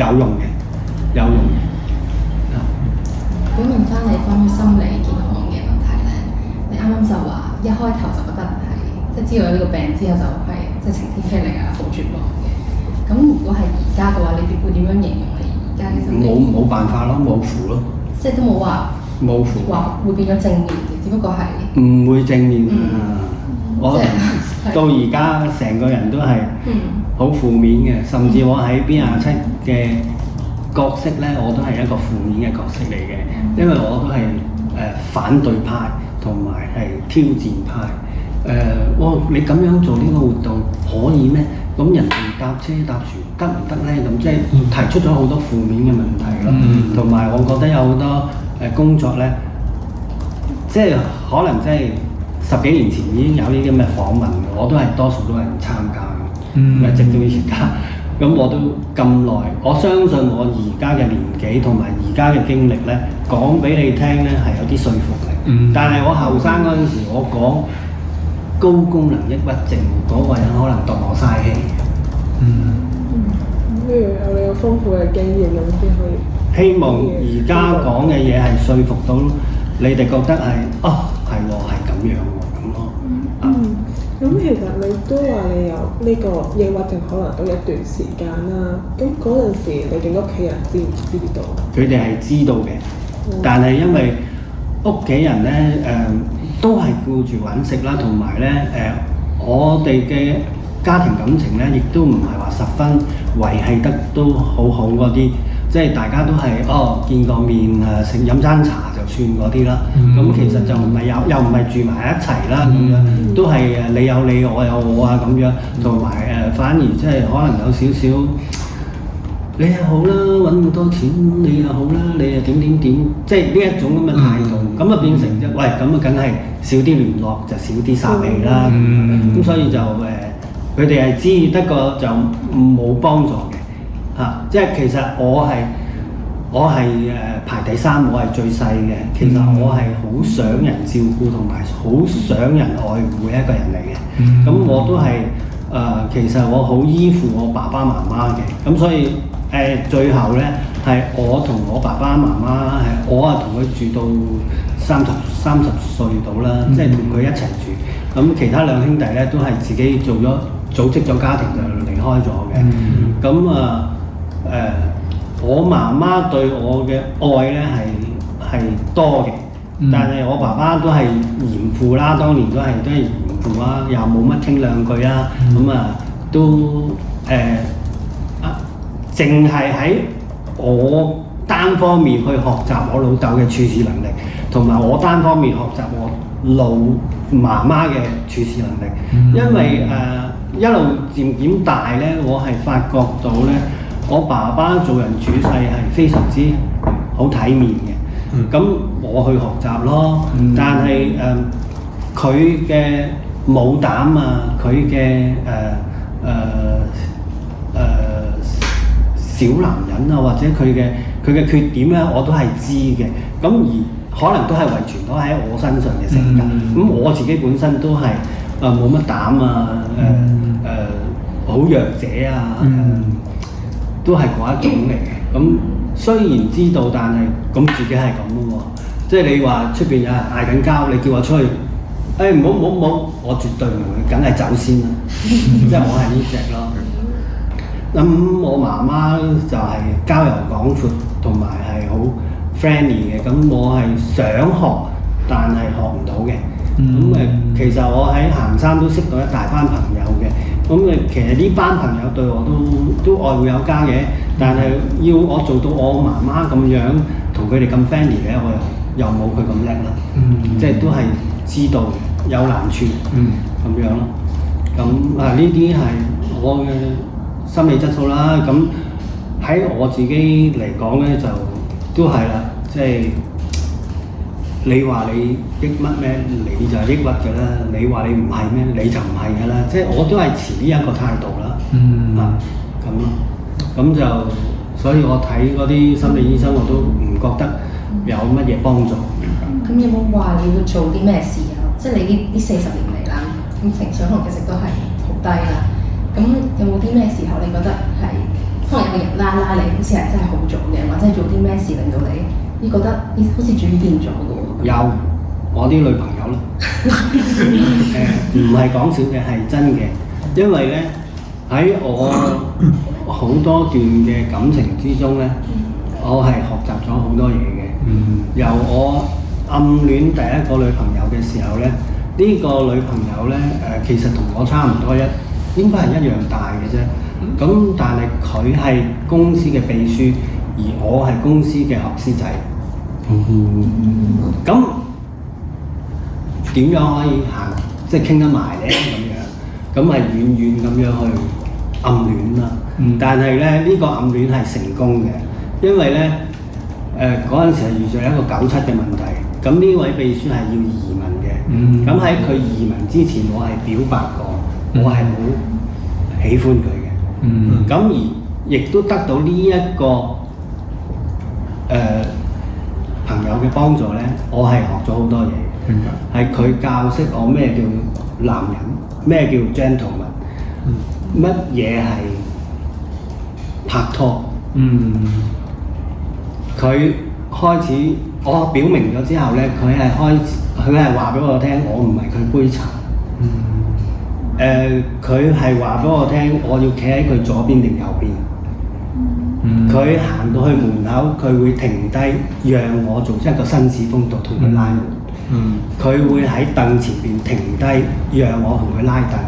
有用嘅，有用嘅。
咁問翻你關於心理健康嘅問題咧，你啱啱就話一開頭就覺得係即係知道有呢個病之後就係即係晴天霹靂啊，好絕望嘅。咁如果係而家嘅話，你會點樣形容你？
冇辦法咯，冇符咯，
即係都冇話
冇符，
話會變咗正面嘅，只不過係
唔會正面我到而家成個人都係好負面嘅，甚至我喺 B27嘅角色咧，我都係一個負面嘅角色嚟嘅，因為我都係反對派同埋係挑戰派。你咁樣做呢個活動可以咩？咁人哋搭車搭船得唔得咧？咁即係提出咗好多負面嘅問題咯。同埋我覺得有好多工作咧，即係可能即係10幾年前已經有呢啲咁嘅訪問，我都係多數都係唔參加嘅。直到而家，咁我都咁耐，我相信我而家嘅年紀同埋而家嘅經歷咧，講俾你聽咧係有啲說服力。但係我後生嗰陣時，我講高功能抑鬱症嗰個人可能當我嘥氣。
不如有你有豐富嘅經驗咁先可以。希望
而家講嘅嘢係說服到你哋覺得係係喎，係咁樣喎咁咯。
咁其實你都話你有呢個抑鬱症，可能都一段時間啦。咁嗰陣時，你哋屋企人知唔知道？
佢哋係知道嘅，但係因為屋企人咧都係顧住揾食啦，同埋咧我哋嘅家庭感情咧，亦都唔係話十分維係得都好好嗰啲，即係大家都係見個面食飲餐茶就算嗰啲啦。咁其實就唔係又唔係住埋一齊啦，咁樣都係你有你我有我啊咁樣，同埋反而即係可能有少少。你又好啦，揾咁多錢，你又好啦，你又點，即係呢一種咁嘅態度，咁啊變成喂咁啊，梗係少啲聯絡就少啲殺氣啦。咁所以就佢哋係知，不過就冇幫助嘅嚇。即係其實我係排第3，我係最細嘅。其實我係好想人照顧同埋好想人愛護一個人嚟嘅。咁我都係其實我好依附我爸爸媽媽嘅。咁所以最後咧係我同我爸爸媽媽我同佢住到30歲到啦，即係同佢一齊住。咁其他2兄弟咧都係自己組織咗家庭就離開咗嘅。咁我媽媽對我嘅愛咧係多嘅，但係我爸爸都係嚴父啦，當年都係嚴父啦，又冇乜傾兩句啦。都淨係喺我單方面去學習我老豆嘅處事能力，同埋我單方面學習我老媽媽嘅處事能力。因為一路漸漸大咧，我係發覺到咧，我爸爸做人處世係非常之好體面嘅。咁我去學習咯，但係佢嘅武膽啊，佢嘅小男人啊，或者佢嘅缺點咧，我都係知嘅。咁而可能都係遺傳到喺我身上嘅性格。咁我自己本身都係冇乜膽啊，好弱者啊，都係嗰一種嚟嘅。咁雖然知道，但係咁自己係咁嘅喎。即係你話出邊有人嗌緊交，你叫我出去，唔好，我絕對唔會，梗係走先啦。即係我係呢隻咯。咁我媽媽就係交遊廣闊，同埋係好 friendly 嘅。咁我係想學，但係學唔到嘅。其實我喺行山都識到一大班朋友嘅。其實呢班朋友對我都愛護有加嘅，但係要我做到我媽媽咁樣同佢哋咁 friendly 嘅，我又冇佢咁叻啦。即係都係知道有難處咁樣咯。咁呢啲係我嘅心理質素啦。咁喺我自己嚟講咧，就都係啦。即係你話你抑鬱咩？你就係抑鬱㗎啦。你話你唔係咩？你就唔係㗎啦。即係我都係持呢一個態度啦。咁咯。咁就所以我睇嗰啲心理醫生，我都唔覺得有乜嘢幫助。
咁有冇話你要做啲咩事啊？即係你呢40年嚟啦，咁情緒可能一直都係好低啦。咁有冇啲咩時候你覺得係可能有個人拉你，好似係真係好咗嘅，或者係做啲咩事令到你覺得好似轉變咗嘅喎？有，
我啲女朋友咯。唔係講笑嘅，係真嘅。因為咧喺我好多段嘅感情之中咧，我係學習咗好多嘢嘅。由我暗戀第一個女朋友嘅時候咧，呢個女朋友咧其實同我差唔多應該係一樣大嘅啫。咁但係佢係公司嘅秘書，而我係公司嘅學師仔。咁點樣可以行即係傾得埋咧咁樣？咁係遠遠咁樣去暗戀啦。但係咧呢個暗戀係成功嘅，因為咧嗰陣時係遇著一個97嘅問題。咁呢位秘書係要移民嘅。咁喺佢移民之前，我係表白過，我係好喜歡佢嘅。咁而亦都得到呢一個朋友嘅幫助咧，我係學咗好多嘢。係佢教識我咩叫男人，咩叫 gentleman，乜嘢係拍拖。佢開始我表明咗之後咧，佢係話俾我聽，我唔係佢杯茶。佢係話俾我聽，我要企喺佢左邊定右邊。佢行到去門口，佢會停低，讓我做一個紳士風度同佢拉門。佢會喺凳前邊停低，讓我同佢拉凳。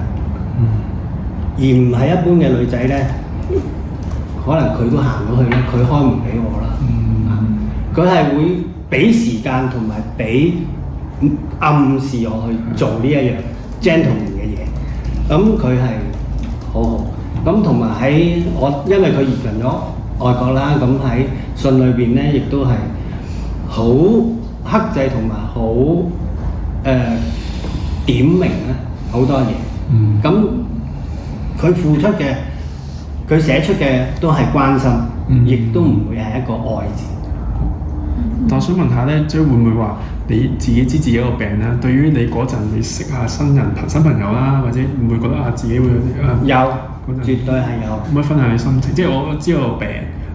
而唔係一般嘅女仔咧，可能佢都行咗去咧，佢開門俾我啦。佢係會俾時間同埋俾暗示我去做呢一樣 gentleman 嘅嘢。咁佢係好好。咁同埋喺我因為佢移民咗外國啦，咁喺信裏邊咧，亦都係好克制同埋好點明咧好多嘢。咁佢付出嘅，佢寫出嘅都係關心，亦都唔會係一個愛字。
但我想問下咧，即係會唔會話你自己知自己有個病咧？對於你嗰陣你識下新朋友啦，或者會唔會覺得自己會
有，絕對係有。
可唔可以分享你心情？即係我知道有個病，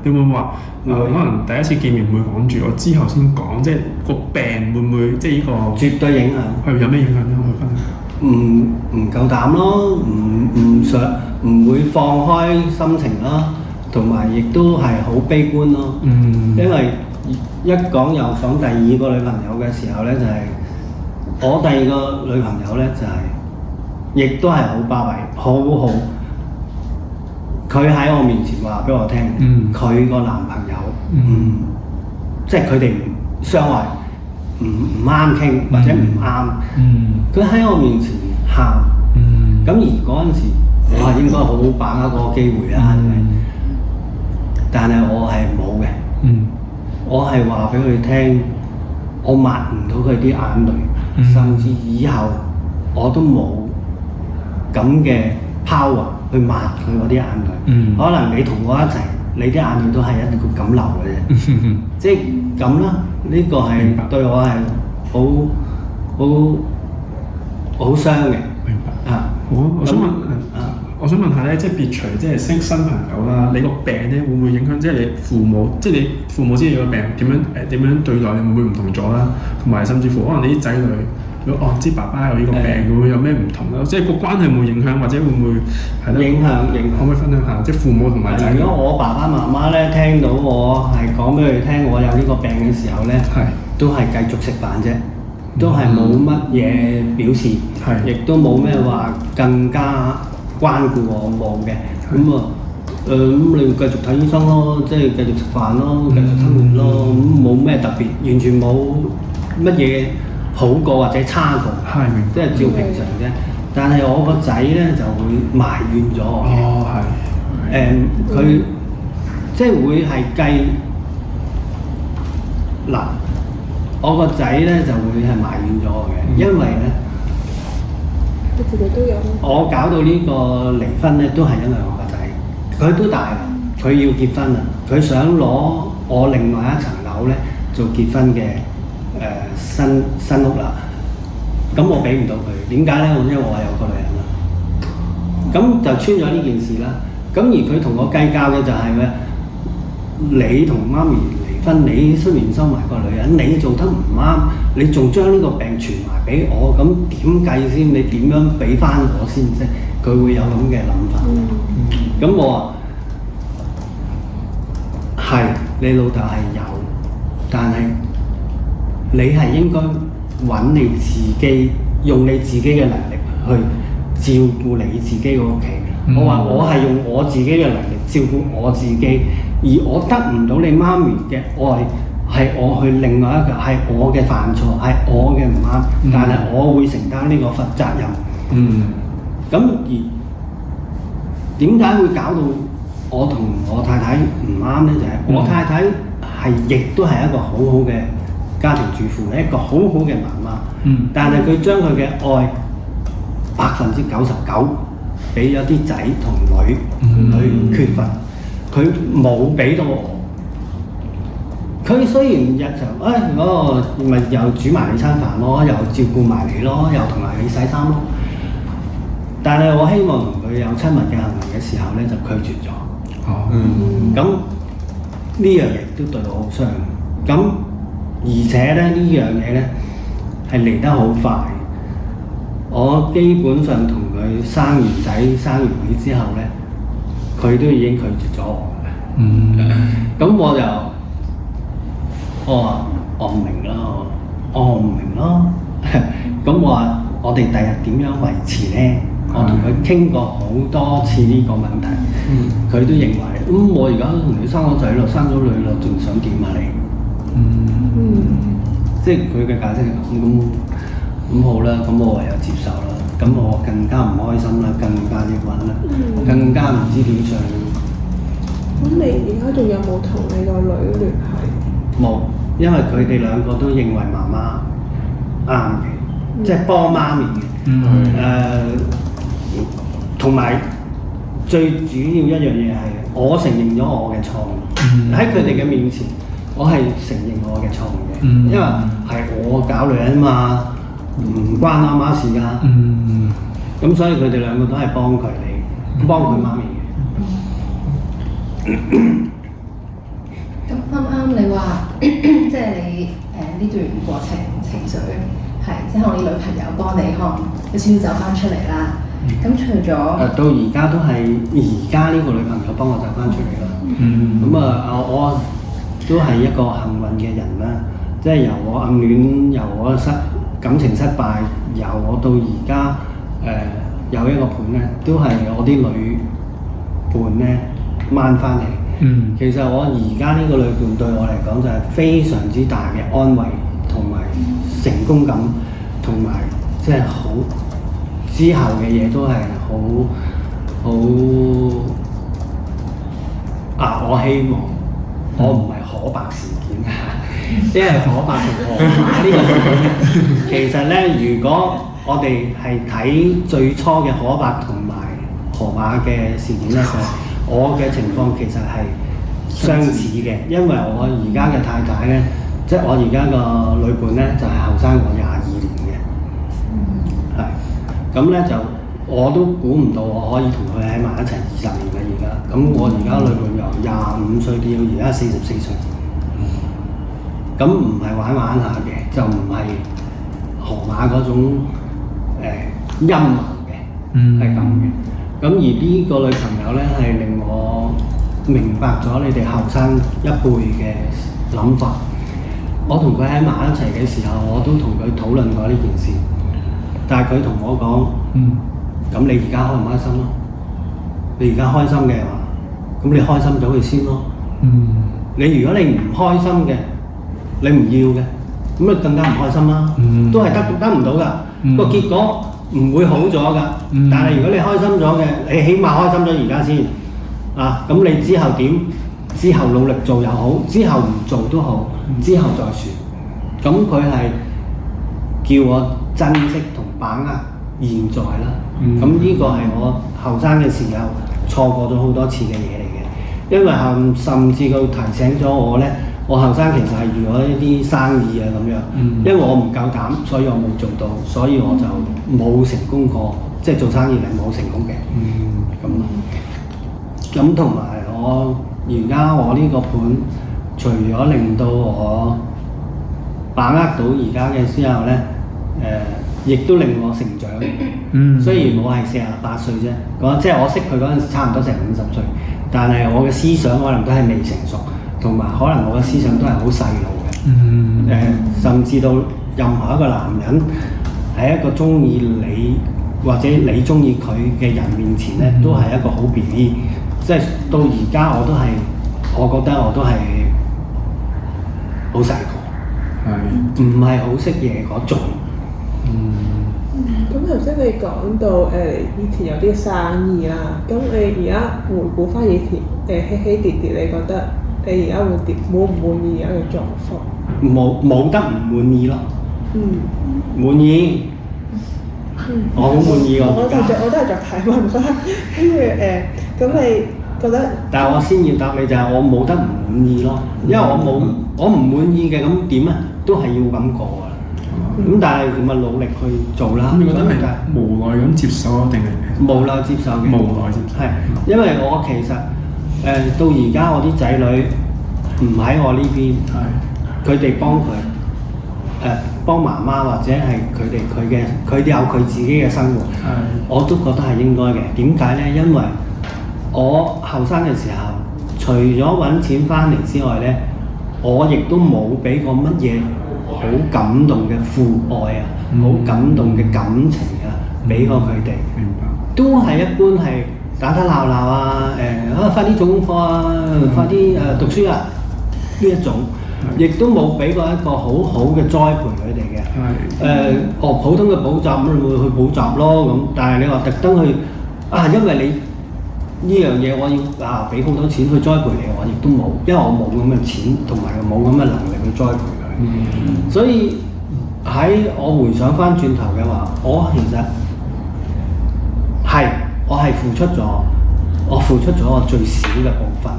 你會唔會話可能第一次見面會講住，我之後先講，即係個病會唔會即係呢個？絕對影響。係有咩影響咧？可以分享。
唔夠膽咯，唔會放開心情啦，同埋亦都係好悲觀咯。因為一講又講第二個女朋友嘅時候咧，就係我第二個女朋友咧，就係亦都係好巴閉，好好。佢喺我面前話俾我聽，佢個男朋友即係佢哋相愛唔啱傾或者唔啱。佢喺我面前喊。咁而嗰陣時，我係應該好好把握嗰個機會啦，係咪？但係我係冇嘅。我係話俾佢聽，我抹唔到佢啲眼淚，甚至以後我都冇咁嘅 power 去抹佢嗰啲眼淚。可能你同我一齊，你啲眼淚都係一個咁流嘅啫。即係咁啦，呢個係對我係好傷嘅。
明白。我想問下咧，即係別除即係識新朋友啦，你個病咧會唔會影響即係你父母？即係你父母知你個病點樣對待你，會唔會唔同咗啦？同埋甚至乎可能你啲仔女，如果知爸爸有呢個病，會唔會有咩唔同咧？即係個關係會唔會影響，或者會唔會係咧？影響。可唔可以分享下？即係父母同埋仔女。如果我爸爸媽媽咧聽到我係講俾佢聽我有呢個病嘅時候咧，都係繼續食飯啫。都係冇乜嘢表示，亦都冇咩話更加關顧我冇嘅。咁你繼續睇醫生咯，即係繼續食飯咯，繼續生活咯，咁冇咩特別，完全冇乜嘢好過或者差過，即係照平常啫。但係我個仔咧就會埋怨咗我嘅。佢即係會係計嗱。我個仔咧就會係埋怨咗我嘅，因為咧，佢自己都有。我搞到呢個離婚咧，都係因為我個仔，佢都大啦，佢要結婚啦，佢想攞我另外一層樓咧做結婚嘅新屋啦。咁我俾唔到佢，點解咧？因為我係有個女人啦。咁就穿咗呢件事啦。咁而佢同我計較嘅就係咩？你同媽咪你雖然收埋個女人，你做得唔啱，你仲將呢個病傳埋俾我，咁點計先？你點樣俾翻我先啫？佢會有咁嘅諗法。咁我話係你老豆係有，但係你係應該揾你自己
用你自己嘅能力去照顧你自己個屋企。我話我係用我自己嘅能力照顧我自己，而我得唔到你媽咪嘅愛，係我去另外一個係我嘅犯錯，係我嘅唔啱，但係我會承擔呢個責任。咁而點解會搞到我同我太太唔啱呢？就係、我太太亦都係一個好好嘅家庭主婦，一個好好嘅媽媽。但係佢將佢嘅愛99%俾咗啲仔同女去缺乏，佢冇俾到我。佢雖然日常我咪又煮埋你餐飯咯，又照顧埋你咯，又同埋你洗衫咯。但係我希望同佢有親密嘅行為嘅時候咧，就拒絕咗。咁呢樣嘢都對我好傷。咁而且咧呢樣嘢咧係嚟得好快。我基本上同佢生完仔生完女之後咧，佢都已經拒絕咗我嘅。咁我話我唔明咯，我唔明咯。咁我話我哋第日點樣維持咧？我同佢傾過好多次呢個問題，佢都認為我而家同你生咗仔咯，生咗女咯，仲想點啊你？即係佢嘅解釋咁好啦，咁我唯有接受啦。咁我更加唔開心啦，更加抑鬱啦，更加唔知點算。
咁你而家仲有冇同你個女聯繫？
冇，因為佢哋兩個都認為媽媽啱嘅，即係幫媽咪嘅。同埋最主要一樣嘢係，我承認咗我嘅錯誤。喺佢哋嘅面前，我係承認我嘅錯誤嘅，因為係我搞女人嘛，唔關阿媽事㗎。咁所以佢哋兩個都係幫佢媽咪嘅。
咁啱啱你話，即係你呢段過程情緒係，即係我你女朋友幫你可能有少少走翻出嚟啦。咁除咗
到而家都係而家呢個女朋友幫我走翻出嚟啦。我都係一個幸運嘅人啦，即係由我暗戀，由我感情失敗，由我到而家有一個伴咧，都係我啲女伴咧掹翻嚟。其實我而家呢個女伴對我嚟講就係非常之大嘅安慰，同埋成功感，同埋即係好之後嘅嘢都係好我希望我唔係可白事件因為可白同河馬呢個事件其實咧，如果我哋係睇最初嘅可白同埋河馬嘅事件咧，就係我嘅情況其實係相似嘅，因為我而家嘅太太咧，即係我而家個女伴咧，就係後生我22年嘅，係咁咧就我都估唔到我可以同佢喺埋一齊20年嘅而家，咁我而家女伴由25歲到而家44歲，咁唔係玩下嘅，就唔係河馬嗰種陰謀嘅，係咁嘅。咁而呢個女朋友咧係令我明白咗你哋後生一輩嘅諗法。我同佢喺埋一齊嘅時候，我都同佢討論過呢件事，但係佢同我講，咁你而家開唔開心咯？你而家開心嘅話，咁你開心咗佢先咯。你如果你唔開心嘅，你唔要嘅，咁你更加唔開心啦。都係得唔到㗎，個結果唔會好咗㗎。但係如果你開心咗嘅，你起碼開心咗而家先咁你之後點？之後努力做又好，之後唔做都好，之後再算。咁佢係叫我珍惜同把握現在啦。咁呢個係我後生嘅時候錯過咗好多次嘅嘢嚟嘅，因為甚至佢提醒咗我咧，我後生其實係遇咗一啲生意咁樣，因為我唔夠膽，所以我冇做到，所以我就冇成功過，即係做生意係冇成功嘅。咁同埋我而家我呢個盤，除咗令到我把握到而家嘅之後咧，亦都令我成長。雖然我係48歲啫，即係我識佢嗰陣時差唔多成50歲，但係我嘅思想可能都係未成熟，同埋可能我嘅思想都係好細路嘅。甚至到任何一個男人喺一個中意你或者你中意佢嘅人面前咧，都係一個好 BB。即係到而家我都係，我覺得我都係好細個，唔係好識嘢嗰種。
咁頭先你講到以前有啲生意啦，咁你而家回顧翻以前起起跌跌，你覺得你而家滿唔滿意而家嘅狀況？
冇得唔滿意咯。滿意。我好滿意我而家。
我都係再提問翻，跟住咁你覺得？
但係我先要答你就係我冇得唔滿意咯，因為我唔滿意嘅，咁點啊？都係要咁過㗎。咁但係咪努力去做啦？
咁你覺得係無奈咁接受啊，定係
無奈接受嘅？
無奈接受。
係，因為我其實到而家我啲仔女唔喺我呢邊，佢哋幫佢幫媽媽或者係佢哋有佢自己嘅生活，我都覺得係應該嘅。點解咧？因為我後生嘅時候，除咗揾錢翻嚟之外咧，我亦都冇俾過乜嘢好感動嘅父愛啊，好感動嘅感情啊，俾過佢哋。
明白。
都係一般係打打鬧鬧啊，快啲做功課啊，快啲讀書啊呢一種，亦都冇俾過一個好好嘅栽培佢哋嘅。普通嘅補習咁咪去補習咯咁，但係你話特登去因為你呢樣嘢我要俾好多錢去栽培你，我亦都冇，因為我冇咁嘅錢同埋冇咁嘅能力去栽培佢。所以喺我回想翻轉頭嘅話，我其實我係付出咗我最少嘅部分。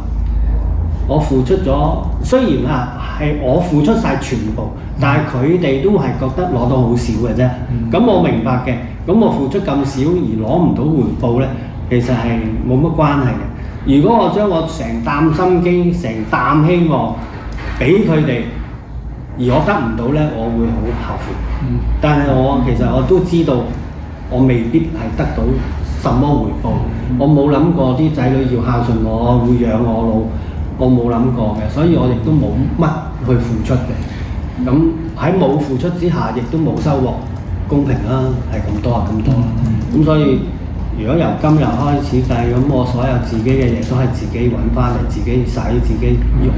我付出咗，雖然係我付出晒全部，但係佢哋都係覺得攞到好少嘅啫。咁我明白嘅，咁我付出咁少而攞唔到回報咧，其實係冇乜關係嘅。如果我將我成擔心機、成擔希望俾佢哋，而我得唔到咧，我會好後悔。但係其實我都知道，我未必係得到什麼回報。我冇諗過啲仔女要孝順我，會養我老。我冇諗過嘅，所以我亦都冇乜去付出嘅。咁喺冇付出之下，亦都冇收穫，公平啦，係咁多啊咁多。咁所以如果由今日開始計，咁我所有自己嘅嘢都係自己揾翻嚟，自己使，自己用。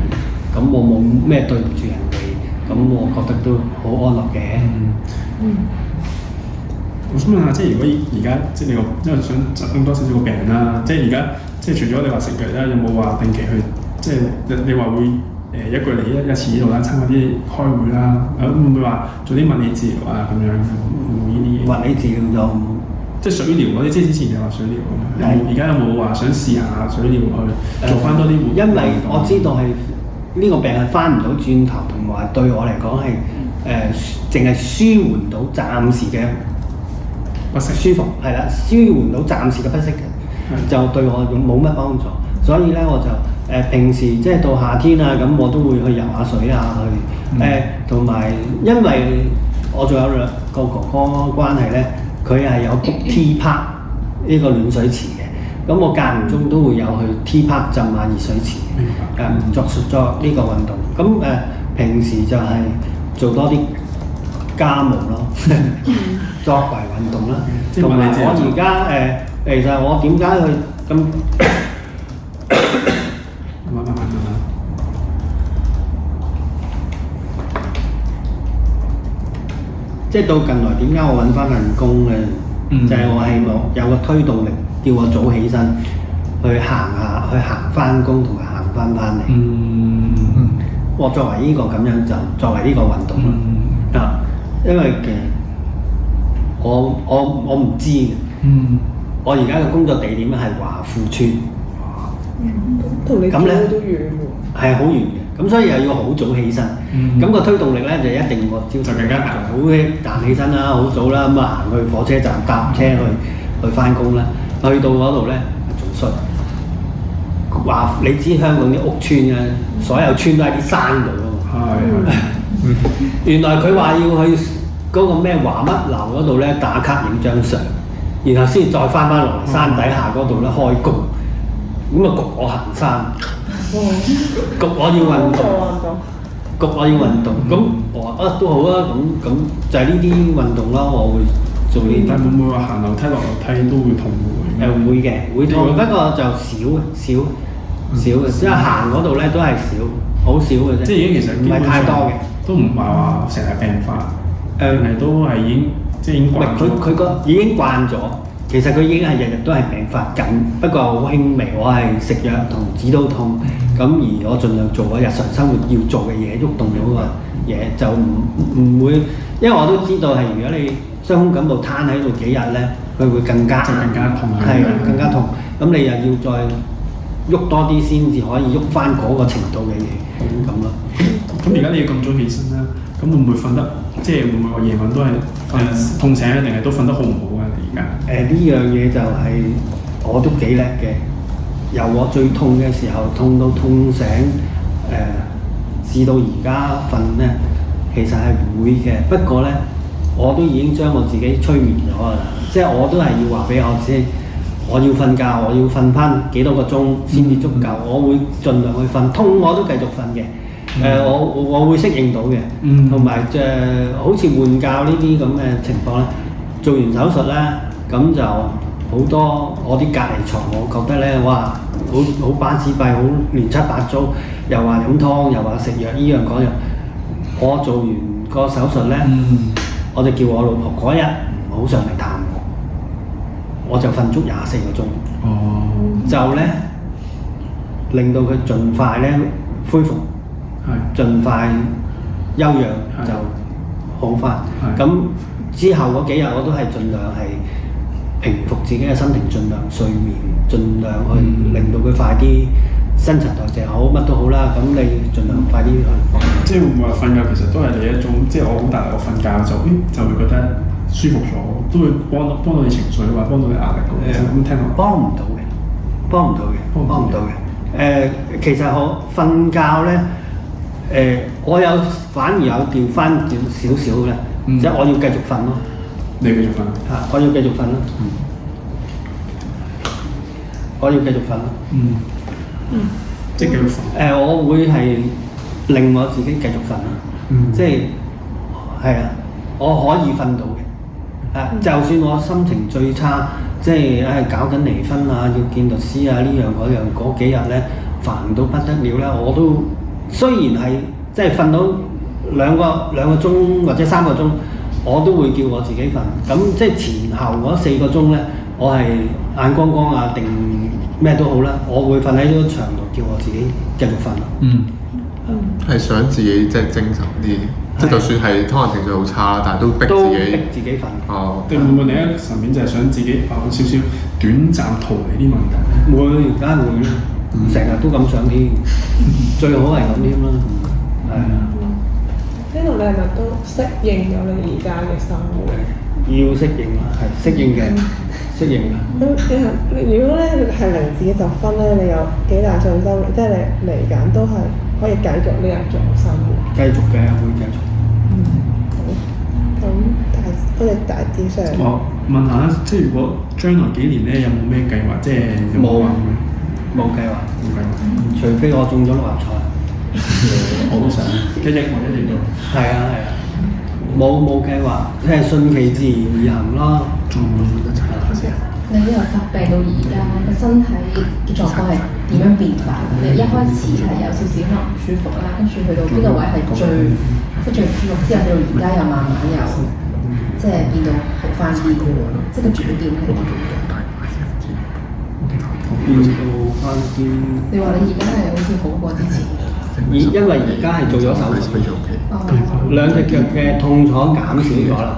咁我冇咩對唔住人哋，咁我覺得都好安樂嘅。
我想問下，即係如果而家即係你因為想集中多少少個病啦，即係而家即係除咗你話食藥啦，有冇話定期去？即係你話會一個月嚟一次呢度啦，參加啲開會啦，會唔會話做啲物理治療啊咁樣？冇呢啲嘢。
物理治療就
即係水療嗰啲，即係之前你話水療咁。而家有冇話想試下水療去做翻多啲活動？
因為我知道係呢個病係翻唔到轉頭，同埋對我嚟講係淨係舒緩到暫時嘅
不適
舒服，係啦，舒緩到暫時嘅不適嘅，就對我冇乜幫助。所以咧，我就平時即係到夏天啊，咁我都會去游下水啊，同埋因為我仲有兩個哥哥關係咧，佢係有 T Park 呢個暖水池嘅，咁我間唔中都會有去 T Park 浸下熱水池，作呢個運動。咁平時就係做多啲家務咯，作為運動啦。同埋我而家其實我點解去咁？即係到近來點解我揾翻份工咧？就係我希望有個推動力，叫我早起身去行翻工同埋行翻嚟。我作為呢個咁樣就作為呢個運動啦。因為其實我唔知嘅。我而家嘅工作地點係華富村。
同你住都遠喎。係
好遠嘅，咁所以又要好早起身。咁個推動力咧就一定我朝早更加好彈起身啦，好早啦，咁行去火車站搭車去翻工啦。去到嗰度咧仲衰，話你知香港啲屋村啊，所有村都喺啲山度咯。原來佢話要去嗰個咩華乜樓嗰度咧打卡影張相，然後先再翻落嚟山底下嗰度咧開工。咁啊焗我行山，焗我要運動。谷咯啲運動。咁我話都好啊，咁就係呢啲運動啦，我會做呢啲。
但會唔會話行樓梯落樓梯都會痛嘅？
會嘅，會痛，不過就少嘅，即係行嗰度咧都係好少嘅啫。
即係已經其實
唔係太多嘅，
都唔係話成日病發，係都係已經即係已經
唔係
慣咗。
佢個已經慣咗，其實佢已經係日日都係病發緊，不過好輕微。我係食藥同止到痛，咁而我盡量做我日常生活要做嘅嘢，喐動到個嘢就唔會，因為我都知道係如果你傷風感冒攤喺度幾日咧，佢會更加
痛。
係啊，更加痛。咁你又要再喐多啲先至可以喐翻嗰個程度嘅嘢咁咯。
咁而家你要咁早起身啦，咁會唔會瞓得即係會唔會話夜晚都係瞓痛醒，定係都瞓得好唔好啊？你而家？
呢樣嘢就係我都幾叻嘅，由我最痛嘅時候痛到痛醒，至到而家瞓咧，其實係會嘅。不過咧，我都已經將我自己催眠咗㗎啦，即係我都係要話俾我知，我要瞓覺，我要瞓翻幾多個鐘先至足夠，我會盡量去瞓，痛我都繼續瞓嘅。我會適應到嘅，同埋好似換覺呢啲咁嘅情況咧，做完手術咧，咁就好多我啲隔離床，我覺得咧，哇，好班子閉，好亂七八糟，又話飲湯，又話食藥，依樣嗰樣。我做完個手術咧，我就叫我老婆嗰日唔好上嚟探我就瞓足24個鐘。就咧令到佢盡快咧恢復。盡快休養就好翻。咁之後嗰幾日我都係盡量係平復自己嘅心情，盡量睡眠，盡量去令到佢快啲新陳代謝好，乜都好啦。咁你盡量快啲去。
即係會唔會話瞓覺其實都係你一種，即係我好大力我瞓覺就會覺得舒服咗，都會幫到你情緒或幫到你壓力嘅。咁聽落
幫唔到嘅。其實我瞓覺咧。我反而有調翻少少嘅，即係我要繼續瞓咯。
你繼續瞓？
我要繼續瞓咯。我要繼續瞓咯。
即係繼續瞓。
我會係令我自己繼續瞓咯。即係啊，我可以瞓到嘅。就算我心情最差，即係搞緊離婚啊，要見律師啊，呢樣嗰樣嗰幾日咧煩到不得了啦，我都。雖然係即係瞓到兩個鐘或者3個鐘，我都會叫我自己瞓。咁即係前後嗰4個鐘咧，我係眼光光啊定咩都好啦，我會瞓喺呢個牆度叫我自己繼續瞓咯。
係想自己即係精神啲，即係就算係可能情緒好差，但係都逼自己
瞓。
定會唔會另一層面就係想自己少少短暫逃離啲問題？
會，梗係會啦。成日都咁想添，最好係咁添啦，係啊。
呢度你係咪都適應咗你而家嘅生活？
要適應啦，係適應嘅，適應嘅。
咁如果咧係0至1分咧，你有幾大信心？即係你嚟緊都係可以繼續呢一種生活？
繼續嘅，會繼續。
好。咁我哋大致上。
我問下即係如果將來幾年咧，有冇咩計劃？即係有冇話
冇計劃，除非我中咗6合彩。
我都想，一億我一億都。
係啊，冇計劃，即係順其自然而行咯。
你由發病到而家個身體嘅狀況係點樣變化？你一開始係有少少可能唔舒服啦，跟住去到邊個位係最唔舒服，之後到而家又慢慢又即係變到好翻啲嘅喎，即係個轉變係點？
變到翻啲。
你話你而家係好似好過之前？
因為而家係做咗手術，兩隻腳嘅痛楚減少咗啦，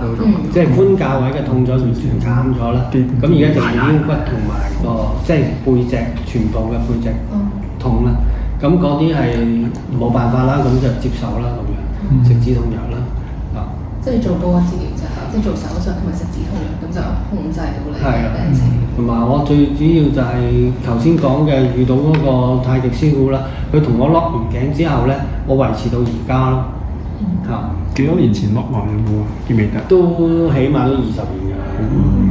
即係髖臼位嘅痛楚完全減咗啦。咁而家就係腰骨同埋個即係背脊全部嘅背脊痛啦。咁嗰啲係冇辦法啦，咁就接受啦咁樣，食止痛藥啦。
即係做多治療就係，即係做手術同埋食止痛藥，咁就控制到你嘅病情。同
埋我最主要就係頭先講嘅遇到嗰個太極師傅啦，佢同我落完頸之後咧，我維持到而家咯。嚇。
幾多年前落來有冇啊？記唔記得？
都起碼都20年㗎啦，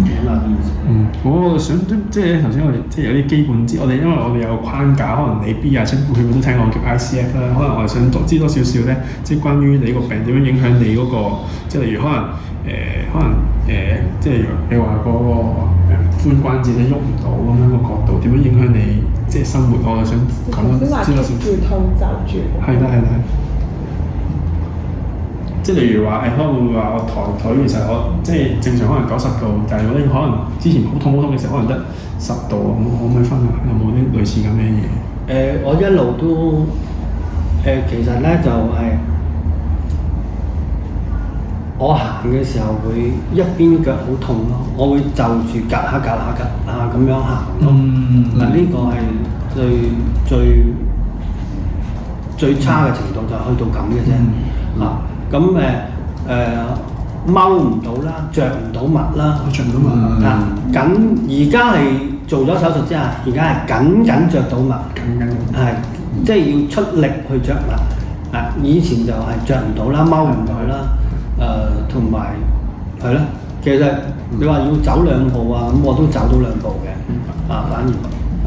起碼都20年。
我想即係頭先我哋即係有啲基本知，因為我哋有個框架，可能你 B 啊、清佢都聽過叫 ICF 啦，可能我哋想知多少少咧，即係關於你個病點樣影響你嗰個，即係例如可能即係你話嗰個髖關節咧喐唔到咁樣個角度，點樣影響你即係生活？我係想講
頭先話
知多少少。
住痛就住。
係啦。即係例如話可能會話我抬腿，其實我即係正常可能90度，但係我可能之前好痛嘅時候，可能得10度，可唔可以分享？有冇啲類似咁嘅嘢？
我一路都其實咧就係、我行嘅時候會一邊腳好痛咯，我會就住趌下咁樣行咯。嗱呢個係最差嘅程度就去到咁嘅啫。咁踎唔到啦，着唔到襪啦。
着唔到襪。
而家係做咗手術之後，而家係緊着到襪。係，即係要出力去着襪。以前就係着唔到啦，踎唔到啦。同埋係咯，其實你話要走2步啊，咁我都走到2步嘅。反而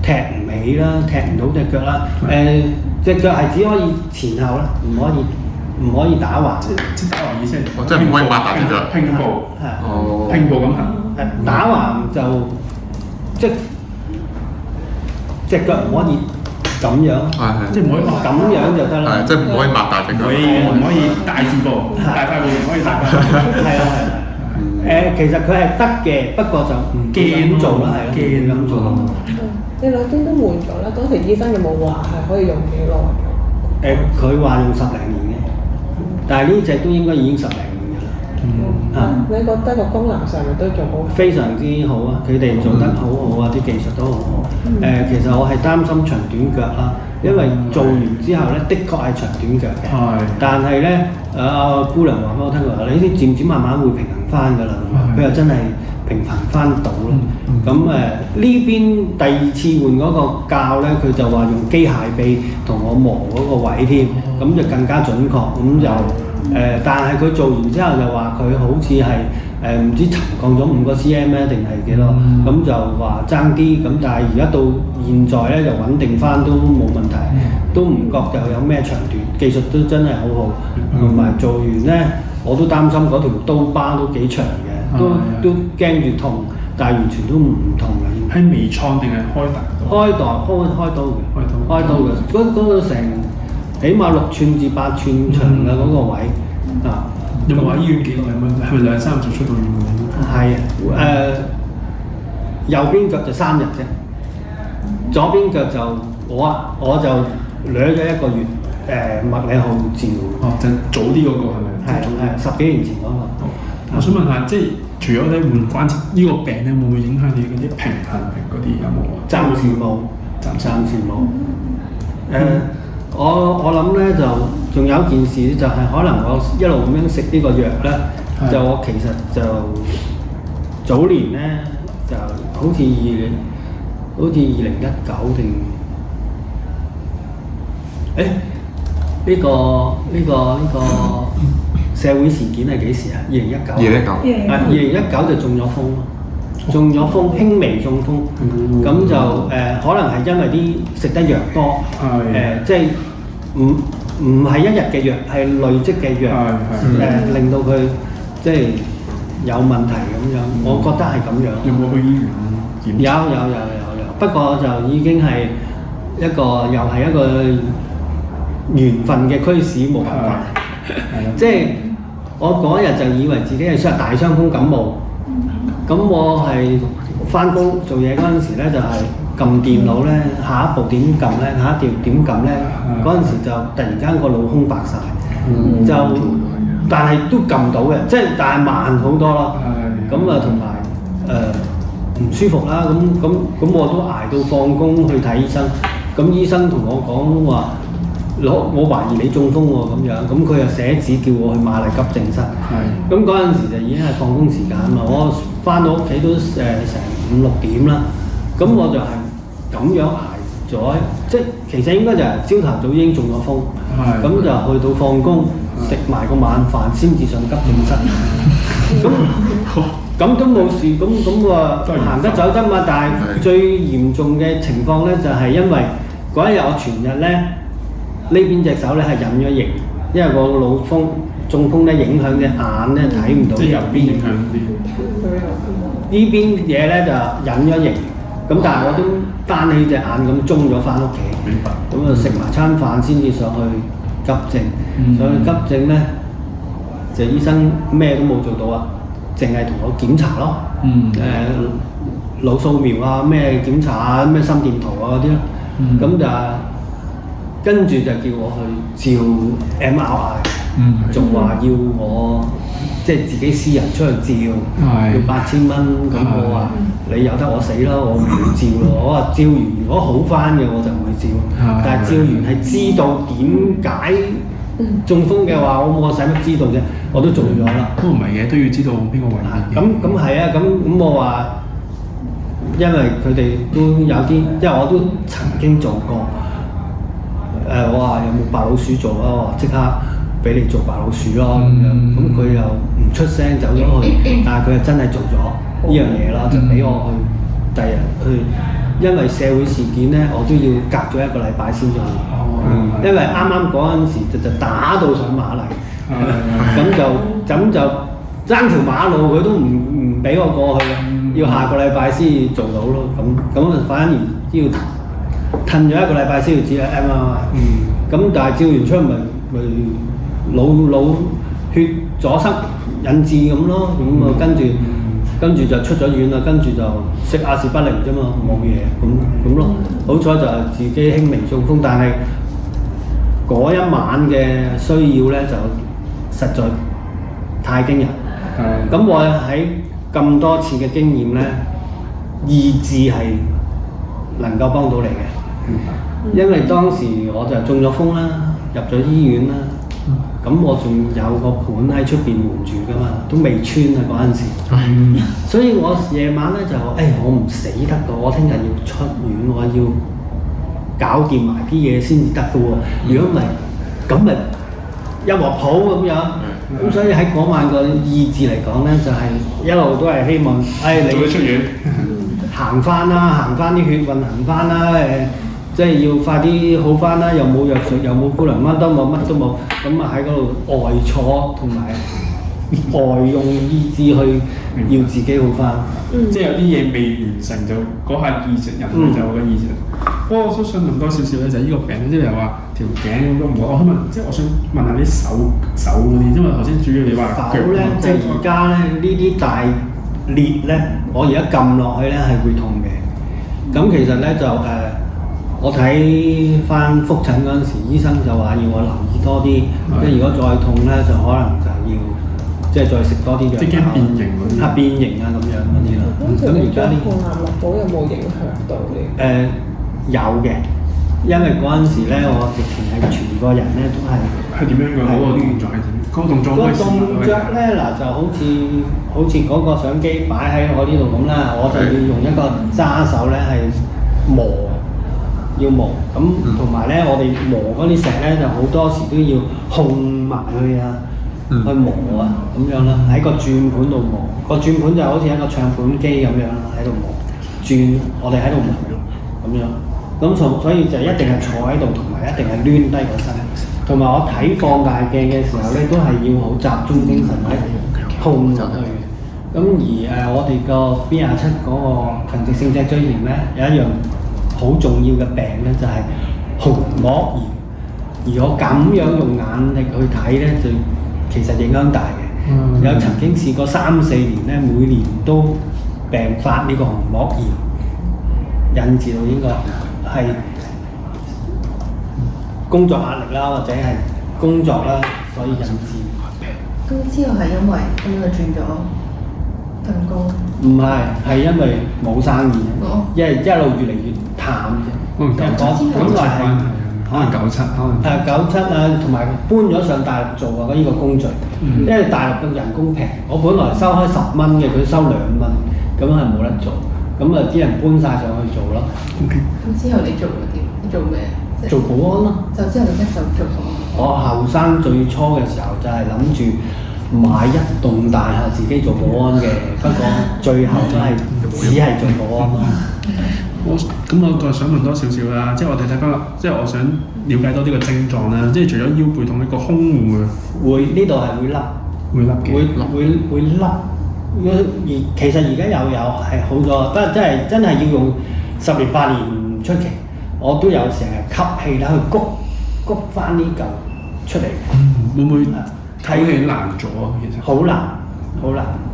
踢唔起啦，踢唔到隻腳啦。隻腳係只可以前後啦，唔可以打橫。
即係打橫意思係，
即係唔可以擘大隻腳。
拼步。拼步咁行。
打橫就即隻腳唔可以咁樣。
即係唔可以
咁樣就得啦。
即係唔可以擘大隻腳。
唔可以大字步，大塊步唔可以大塊步。
係啦。其實佢係得嘅，不過就唔驚做啦，係咯，唔咁做。
你兩邊都換咗啦，當時醫生有冇話係可以用幾耐？
佢話用10零年嘅，但係呢隻都應該已經10零年㗎啦。
你覺得個功能上面都仲好？
非常之好啊！佢哋做得好好啊，啲技術都好好。其實我係擔心長短腳啦，因為做完之後咧，的確係長短腳嘅。但係咧，姑娘話俾我聽話，你啲漸漸慢慢會平衡翻㗎啦。佢又真係平衡翻到咯。咁呢邊第2次換嗰個教咧，佢就話用機械臂同我磨嗰個位添，咁就更加準確。咁就但係佢做完之後就話佢好似係唔知沉降咗5個cm咧，定係幾多？咁就話爭啲。咁但係而家到現在咧就穩定翻都冇問題，都唔覺就有咩長短，技術都真係好好。同埋做完咧，我都擔心嗰條刀疤都幾長嘅，都驚住痛。但係完全都唔痛嘅。
係微創定係開刀？
開刀嘅，嗰個成起碼6寸至8寸長嘅嗰個位。
有冇話醫院幾耐？係咪2-3日就出到院㗎？
係右邊腳就3日啫，左邊腳就我就掠咗1個月物理號治療。
就早啲嗰個係咪？
係10幾年前嗰個。
我想問下，即係除咗你換關節呢個病咧，會唔會影響你嗰啲平衡嗰啲有冇啊？
暫時冇。我諗咧就仲有一件事就係可能我一路咁樣食呢個藥咧，就我其實就早年咧就好似2019定呢個社會事件係幾時啊？2019。2019就中咗風，輕微中風。咁就可能係因為啲食得藥多，即係唔係1日嘅藥，係累積嘅藥，令到佢即係有問題咁樣。我覺得係咁樣。
有冇去醫院檢查？
有，不過就已經係又係一個緣分嘅驅使，冇辦法。即係我嗰日就以為自己係大傷風感冒，咁我係翻工做嘢嗰陣時咧，就係撳電腦咧，下一步點撳咧，下一條點撳咧，嗰陣時就突然間個腦空白晒，但係都撳到嘅，即係但係慢好多咯。咁同埋唔舒服啦，咁我都捱到放工去睇醫生，咁醫生同我講話。我懷疑你中風喎咁樣，咁佢又寫紙叫我去瑪麗急症室。咁嗰陣時就已經係放工時間嘛，我翻到屋企都成5、6點啦。咁我就係咁樣捱咗，即係其實應該就係朝頭早已經中咗風，
係
咁就去到放工食埋個晚飯先至上急症室。咁都冇事，咁話行得走得嘛。但係最嚴重嘅情況咧，就係因為嗰一日我全日咧呢邊隻手咧係隱咗形，因為個腦風中風咧影響隻眼咧睇唔到。
即係右邊影響啲。
呢邊嘢咧就隱咗形，咁但係我都單起隻眼咁中咗翻屋企。
明白。
咁啊食埋餐飯先至上去急症，上去急症咧就醫生咩都冇做到啊，淨係同我檢查咯。腦掃描啊，咩檢查啊，咩心電圖啊嗰啲咯。咁就跟住就叫我去照 MRI，仲話要我即係自己私人出去照，要8000蚊。咁我話你由得我死啦，我唔會照咯。我話照完如果好翻嘅我就會照，但係照完係知道點解中風嘅話，我使乜知道啫？我都中咗啦。
都唔係嘅，都要知道邊個位置。
咁係啊，咁我話，因為佢哋都有啲，因為我都曾經做過。我話有冇白老鼠做啊？我話即刻俾你做白老鼠咯咁樣。咁佢又唔出聲走咗去，但係佢又真係做咗呢樣嘢啦，就俾我去第日去。因為社會事件咧，我都要隔咗1個禮拜先至去。因為啱啱嗰陣時就打到上馬嚟，咁就爭條馬路佢都唔俾我過去，要下個禮拜先做到咯。咁反而要褪咗1個禮拜先要照 MRI。咁但係照完出咪腦血阻塞引致咁咯。咁啊跟住就出咗院啦，跟住就食阿士匹靈啫嘛，冇嘢咁咯。好彩就係自己輕微中風，但係嗰一晚嘅需要咧就實在太驚人。咁我喺咁多次嘅經驗咧，意志係能夠幫到你嘅。因為當時我就中咗風啦，入咗醫院啦，咁我仲有個盤喺出邊瞞住噶嘛，都未穿啊嗰陣時。所以我夜晚咧就我唔死得㗎，我聽日要出院，我要搞掂埋啲嘢先至得㗎喎。如果唔係，咁咪一鑊泡咁樣。咁所以喺嗰晚個意志嚟講咧，就係一路都係希望，你
出院
行翻啦，行翻啲血運行翻啦，即係要快啲好翻啦，又冇藥水，又冇姑娘乜都冇，乜都冇，咁啊喺嗰度呆坐同埋呆用意志去要自己好翻。
即係有啲嘢未完成就嗰下意識人就有個意識。不過我都想問多少少咧，就係呢個病即係話條頸咁都唔好。我想問，即係我想問下啲手嗰啲，因為頭先主要你話
手咧，即係而家咧呢啲大裂咧，我而家撳落去咧係會痛嘅。咁其實咧就我睇翻覆診嗰陣時，醫生就話要我留意多啲，即係如果再痛咧，就可能就要即係再食多啲藥。
即係變形嗰啲。
變形啊咁樣嗰啲啦。咁而家呢？
抗癌樂寶有冇影響到你？
有嘅，因為嗰陣時咧，我直情係全個人咧都係
點樣㗎？嗰個動作係點？嗰個動作
咧嗱就好似嗰個相機擺喺我呢度咁啦，我就要用一個揸手咧係磨，要磨咁，同埋咧我哋磨嗰啲石咧就好多時都要控埋去啊，去磨啊咁樣啦，喺個轉盤度磨，個轉盤就好似一個唱盤機咁樣啦，喺度磨轉，我哋喺度磨咁樣。咁所以就一定係坐喺度，同埋一定係攣低個身。同埋我睇放大鏡嘅時候咧，都係要好集中精神喺控落去。咁而我哋個 B27嗰個強直性脊椎炎咧，有一樣好重要嘅病咧，就係虹膜炎。而我咁樣用眼力去睇咧，就其實影響大嘅。有曾經試過3-4年咧，每年都病發呢個虹膜炎，引致到呢個係工作壓力啦，或者係工作啦，所以引致。
咁之後係因為咁就轉咗份工？
唔係，係因為冇生意，因為一路越嚟越淡啫。
我本來係可能97，可能
97啊，同埋搬咗上大陸做啊，呢個工序，因為大陸嘅人工平，我本來收開10蚊嘅，佢收2蚊，咁係冇得做。咁啊啲人搬晒上去做咯，
OK，
咁之後你做咗啲，你做咩？即係
做保安咯。
就之後就一手做保安。
我後生最初嘅時候就係諗住買一棟大廈自己做保安嘅，不過最後都係只係做保安咯。
我再想問多少少啦，即係我哋睇翻，即係我想了解多啲個症狀啦，即係除咗腰背痛，呢個胸會唔會
會呢度係會凹，
會凹嘅？
會凹。而其實而家有係好咗，不過真係要用10年8年唔出奇。我都有成日吸氣啦，去谷翻呢嚿出嚟。
會唔會睇起難咗啊？其實
好難，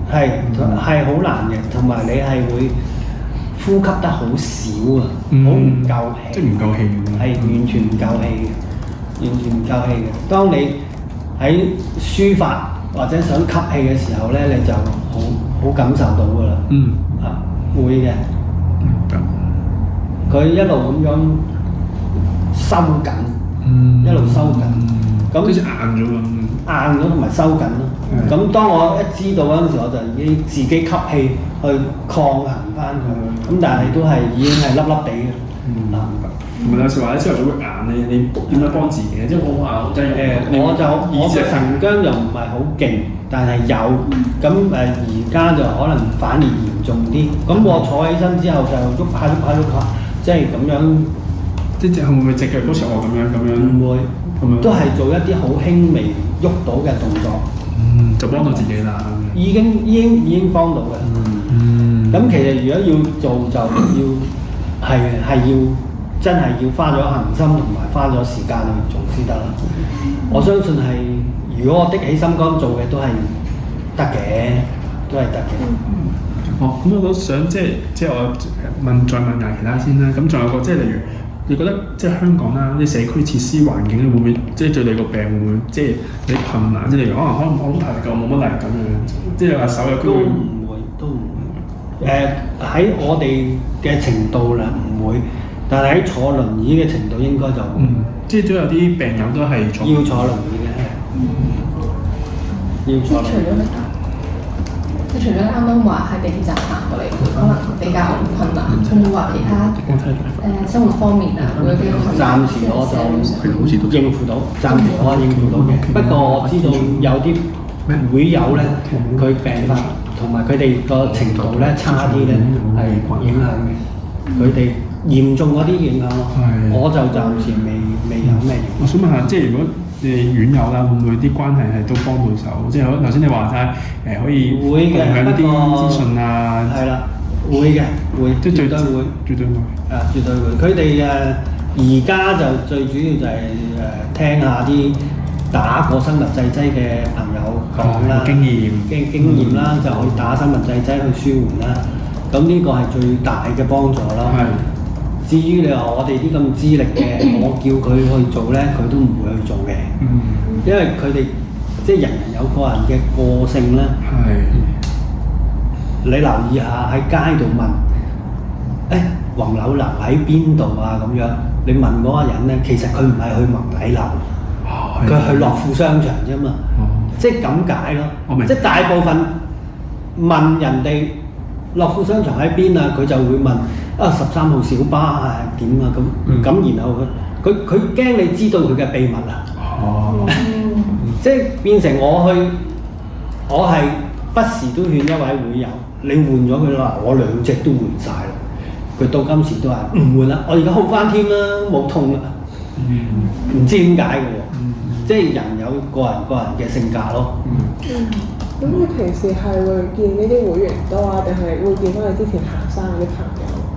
係好難嘅，同埋你係會呼吸得好少啊，好唔夠氣，
即係唔夠氣咁樣。
係完全唔夠氣嘅，完全唔夠氣嘅。當你喺抒發或者想吸氣嘅時候咧，你就好感受到㗎啦。會嘅。佢一路咁樣收緊，一路收緊，咁
好似硬咗咁。
硬咗同埋收緊咯。咁當我一知道嗰陣時，我就已經自己吸氣去抗衡翻佢。咁但係都係已經係粒粒地嘅。
明白。同埋有時話咧，朝頭早會硬咧，你點樣幫自己？即係我硬，即係
我嘅神經就唔係好勁，但係有。咁而家就可能反而嚴重啲。咁我坐起身之後就喐下，即係咁樣。
即係會唔會隻腳都似我咁樣？
唔會，
咁樣
都係做一啲好輕微喐到嘅動作。
就幫到自己啦。
已經幫到嘅。咁其實如果要做就要真係要花咗恒心同埋花咗時間去做先得啦。我相信係如果我的起心肝做嘅都係得嘅，都係得嘅。
咁我都想即係我再問下其他先啦。咁仲有個即係例如，你覺得即係香港啦啲社區設施環境咧，會唔會即係對你個病會唔會即係有啲困難？即係例如可能我好大力夠冇乜力咁樣，即係話手有機會
都唔會。喺我哋嘅程度啦唔會，但係喺坐輪椅嘅程度應該就會。
即係都有啲病友都係
要坐輪椅嘅。要坐輪椅。
你除咗啱啱話喺地鐵站行過嚟，可能比較困難，仲會話其他生活方面啊，會有啲困難。
暫時我就應付到，暫時我應付到嘅。不過我知道有啲會友咧，佢病發同埋佢哋個程度咧差啲咧係影響嘅。佢哋嚴重嗰啲影響咯。我就暫時未有咩影響。
我想問下，即係如果院友啦，會唔會啲關係係都幫到手？即係頭先你話齋可以共享啲資訊啊。
係啦，會嘅，會，
即係
絕對會，
絕對會。
絕對會。佢哋而家就最主要就係聽下啲打過生物製劑嘅朋友講啦，經驗啦，就去打生物製劑去舒緩啦。咁呢個係最大嘅幫助咯。至於你話我哋啲咁資歷嘅，我叫佢去做咧，佢都唔會去做嘅。因為佢哋即係人人有個人嘅個性咧。你留意下喺街度問，宏禮樓喺邊度啊？咁樣你問嗰個人咧，其實佢唔係去宏禮樓，佢去樂富商場啫嘛。即係咁解咯。即係大部分問人哋樂富商場喺邊啊，佢就會問13號小巴啊點啊咁，然後佢驚你知道佢嘅秘密啊。即係變成我係不時都勸一位會友，你換咗佢啦，我2隻都換晒啦。佢到今時都係唔換啦，我而家好翻添啦，冇痛啦。唔知點解嘅喎，即係人有個人嘅性格咯。
咁你平時係會見呢啲會員多啊，定係會見翻你之前行山嗰啲朋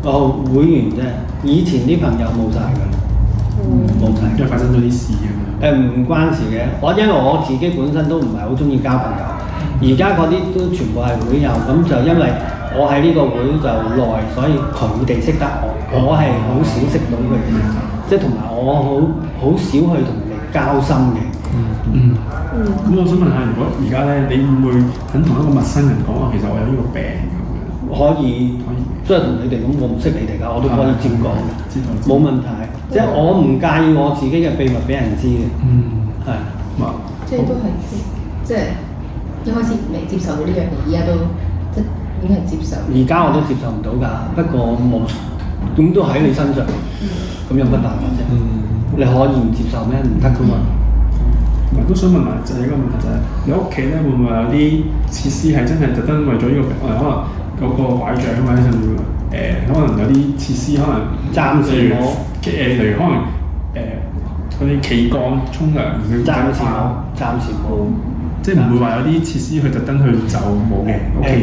友？
會員啫，以前啲朋友冇晒㗎，冇晒，
因為發生咗啲事咁樣。
唔關事嘅，因為我自己本身都唔係好中意交朋友，而家嗰啲都全部係會友，咁就因為我喺呢個會就耐，所以佢哋識得我係好少識到佢哋，即係同埋我好少去同人哋交心嘅。
咁我想問下，如果而家咧，你會唔會肯同一個陌生人講話，其實我有呢個病咁樣？
可以，即係同你哋咁，我唔識你哋㗎，我都可以照講嘅，冇問題。即係我唔介意我自己嘅秘密俾人知嘅。
即係都係，即係一開始未接受到呢樣嘢，而家都即係已經係接受。
而家我都接受唔到㗎，不過冇，咁都喺你身上，咁有乜辦法啫？你可以唔接受咩？唔得㗎嘛。
唔係都想問埋就係一個問題就係、你屋企咧會唔會有啲設施係真係特登為咗呢個病，可能嗰個拐杖或者甚至可能有啲設施可能
暫時冇
例如可能嗰啲企缸沖涼嘅
暫時冇，
即係唔會話有啲設施去特登去就冇嘅。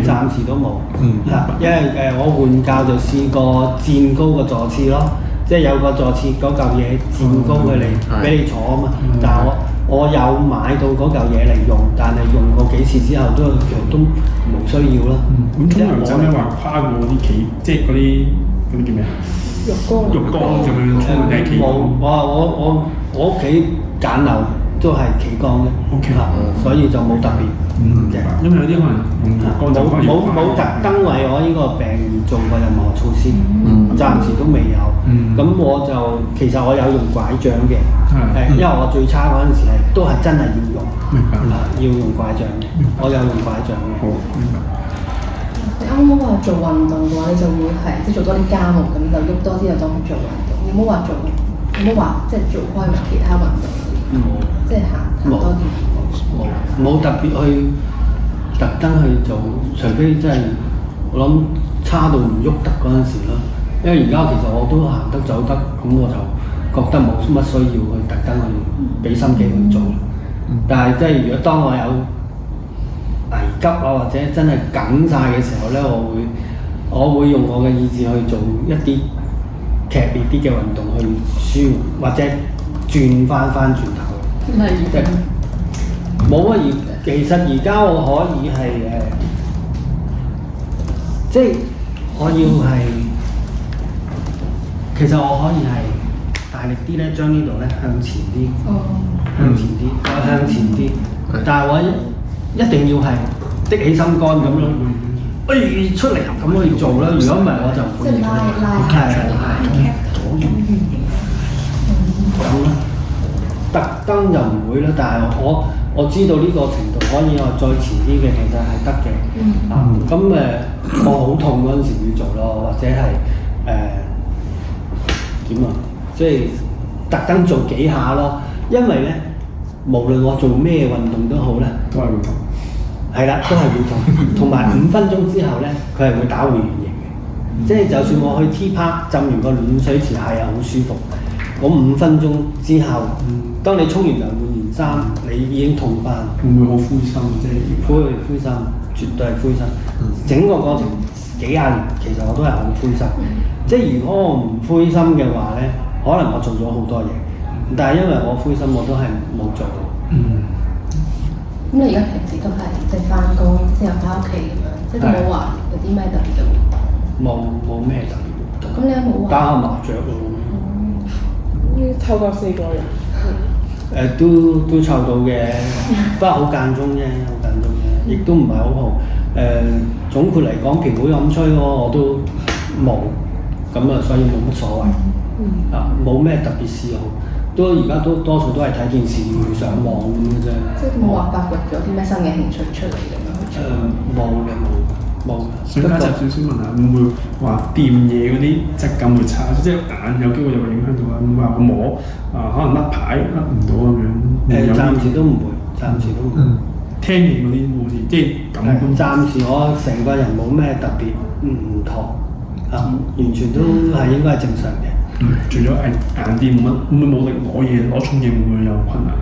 暫時都冇。
嗯
因為我換教就試過墊高個座廁咯，即係有個座廁嗰嚿嘢墊高佢嚟俾你坐啊嘛。但係我有買到嗰嚿嘢嚟用，但係用過幾次之後其實都冇需要啦。
咁沖涼使唔使話跨過嗰啲企，即係嗰啲叫咩啊？浴缸咁樣沖定係企缸？
我屋企簡陋都係企缸嘅
OK
所以就冇特別嘅。
因為有啲可能用浴缸就可以
冇特登為我呢個病而做過任何措施，暫時都未有。咁我就其實我有用拐杖嘅，因為我最差嗰陣時都係真係要用，要用拐杖嘅，我有用拐杖嘅。
好明白。
你啱啱話做運動嘅話，你就會係即係做多啲家務咁，就喐多啲就當佢做運動。有冇話即係做開埋其他運動？即係行多啲。
冇特別去特登去做，除非真係我諗差到唔喐得嗰陣時咯。因為而家其實我都行得走得，咁我就覺得冇乜需要去特登去俾心機去做。但係即係如果當我有危急啊，或者真係緊晒嘅時候咧，我會用我嘅意志去做一啲劇烈啲嘅運動去舒緩，或者轉翻轉頭。
例如
冇啊！其實而家我可以係即係我要係，其實我可以係大力啲咧，將呢度咧向前啲，向前啲，再向前啲。但係我一定要係的起心肝咁樣，出嚟咁去做啦。如果唔係我就唔會做。咁咯，特登就唔會啦。但係我知道呢個程度可以再前啲嘅，其實係得嘅。咁我好痛嗰陣時會做咯，或者係點啊？即係特登做幾下咯。因為咧，無論我做咩運動都好咧，
都係會痛。
係啦，都係會痛。同埋5分鐘之後咧，佢係會打回原形嘅。即係就算我去 T Park 浸完個暖水池係好舒服。嗰5分鐘之後，當你沖完涼換完衫，你已經痛翻。
會唔會好灰心？即係
灰心，絕對係灰心。整個過程幾廿年，其實我都係好灰心。即係如果我唔灰心嘅話咧，可能我做咗好多嘢，但係因為我灰心，我都係冇做到。
咁你而家平時都係即係翻工之後翻屋企咁樣，即係都冇話有啲咩特別嘅活動？
冇咩特別活動。
咁你有冇話
打下麻雀咯？
湊夠4個人。
都湊到嘅，不過好間中啫，亦都唔係好好。總括嚟講，嫖會咁吹我都冇，咁所以冇乜所謂。冇咩特別嗜好，而家都多數都係睇電視、上網咁嘅啫。
即係冇話發掘咗啲咩新嘅興趣出嚟咁樣去做？
冇。
想加插少少問下，會唔會話掂嘢嗰啲質感會差？即係眼有機會就會影響到啊？會唔會話摸可能甩牌甩唔到咁樣？
暫時都唔會。
聽見嗰啲好似即係感官。
暫時我成個人冇咩特別唔妥完全都係應該係正常嘅。
除咗硬啲冇乜，會唔會冇力攞重嘢會唔會有困難？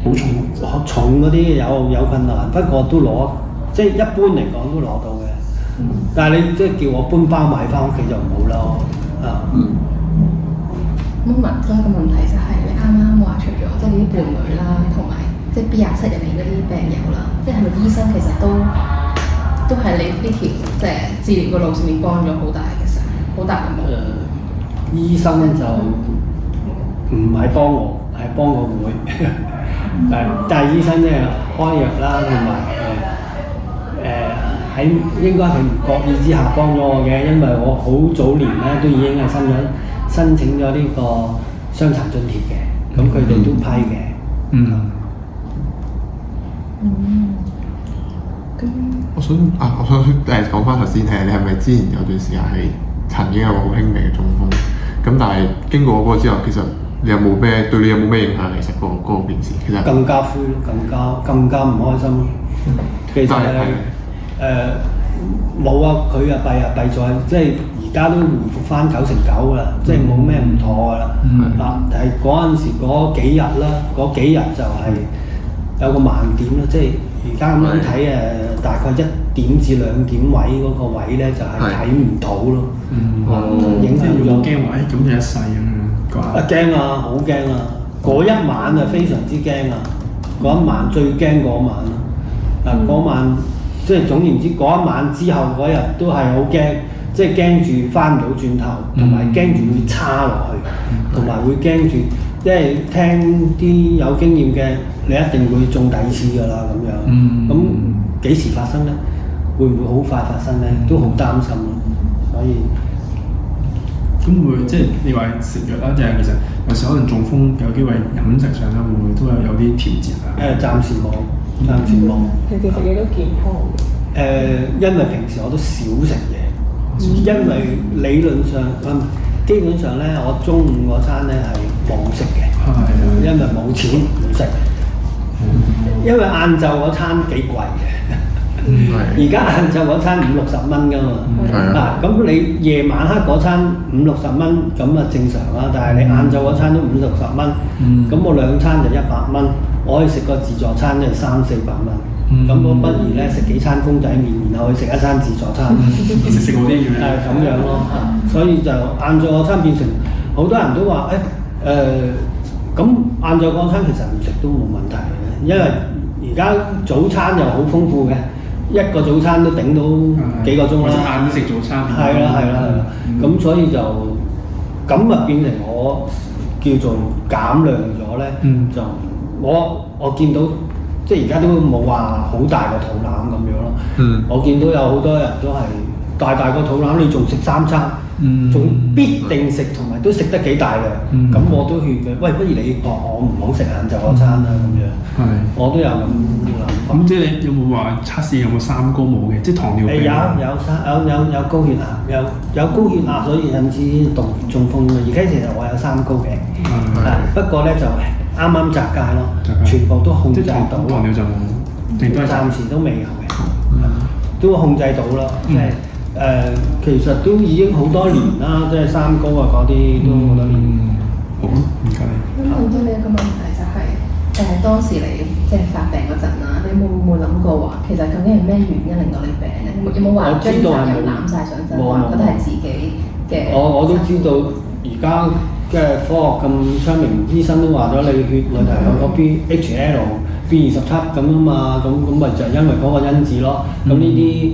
好重？
重嗰啲有困難，不過都攞。即係一般嚟講都攞到嘅，但係你即係叫我搬包買翻屋企就唔好咯。
咁問多一個問題就係、你啱啱話除咗即係你啲伴侶啦，同埋即係 B27入面嗰啲病友啦，即係咪醫生其實都係你呢條即係治療嘅路上面幫咗好大嘅忙？
醫生就唔係幫我，係幫個會。但係醫生即係開藥啦，同埋喺應該係唔覺意之下幫咗我嘅，因為我好早年咧都已經係申請咗呢個傷殘津貼嘅，咁佢哋都批嘅。
我想講翻頭先係你係咪之前有段時間係曾經有個好輕微嘅中風？咁但係經過嗰個之後，其實你有冇咩對你有冇咩影響？其實嗰件事其實
更加灰咯，更加唔開心咯。其實冇啊，佢弊在即係而家都回復翻9成9啦，即係冇咩唔妥噶啦。但係嗰陣時嗰幾日啦，嗰幾日就係有個盲點啦，即係而家咁樣睇大概1點至2點位嗰個位咧就係睇唔到咯。影響咗。
驚話咁就一世咁樣。
驚啊！好驚啊！嗰一晚啊，非常之驚啊！嗰一晚最驚嗰晚啦。嗰晚即係總言之，嗰一晚之後嗰日都係好驚，即係驚住翻唔到轉頭，同埋驚住會差落去，同埋會驚住，即係聽啲有經驗嘅，你一定會中第二次㗎啦咁樣。咁幾時發生咧？會唔會好快發生咧？都好擔心咯。所以
咁會即係你話食藥啦，即係其實有時可能中風有機會飲食上咧，會唔會都有啲調節啊？
暫時冇。
平時食嘢都健康嘅。
因為平時我都少食嘢，因為理論上基本上咧，我中午嗰餐咧係冇食嘅，因為冇錢唔食。因為晏晝嗰餐幾貴嘅。而家晏晝嗰餐50-60蚊㗎嘛，咁你夜晚黑嗰餐50-60蚊咁啊正常啦，但係你晏晝嗰餐都50-60蚊，咁我2餐就100蚊，我可以食個自助餐就300-400蚊，咁我不如咧食幾餐公仔麵，然後去食一餐自助餐，
食好啲嘅。
咁樣咯，所以就晏晝嗰餐變成好多人都話咁晏晝嗰餐其實唔食都冇問題嘅，因為而家早餐又好豐富嘅。一個早餐都頂到幾個鐘啦，
晏啲食早餐。
係啦，咁所以就咁啊變成我叫做減量咗咧，就我見到即係而家都冇話好大個肚腩咁樣咯。我見到有好多人都係大個肚腩，你仲食3餐，仲必定食，同埋都食得幾大量。咁我都勸佢，喂，不如你我唔好食晏晝嗰餐啦咁樣。我都有咁諗法。
咁即係你有冇話測試有冇三高冇嘅？即係糖尿病。
有高血壓，有高血壓，所以引致中風嘅。而家其實我有3高嘅，不過咧就啱啱窄界咯，全部都控制到。
糖尿就冇，
暫時都未有嘅，都控制到咯。即係其實都已經好多年啦，即係3高啊嗰啲都好多年。
好，唔該。
咁問到你一個問題就係當時你即係發病嗰陣啦，你會唔會諗過話其實究竟係咩原因令到你病咧？有冇話將責任攬晒上身，話覺得係自己嘅？
我都知道而家嘅科學咁昌明，醫生都話咗你血裏頭有個 HL、B27咁啊嘛，咁咪就係因為嗰個因子咯。咁呢啲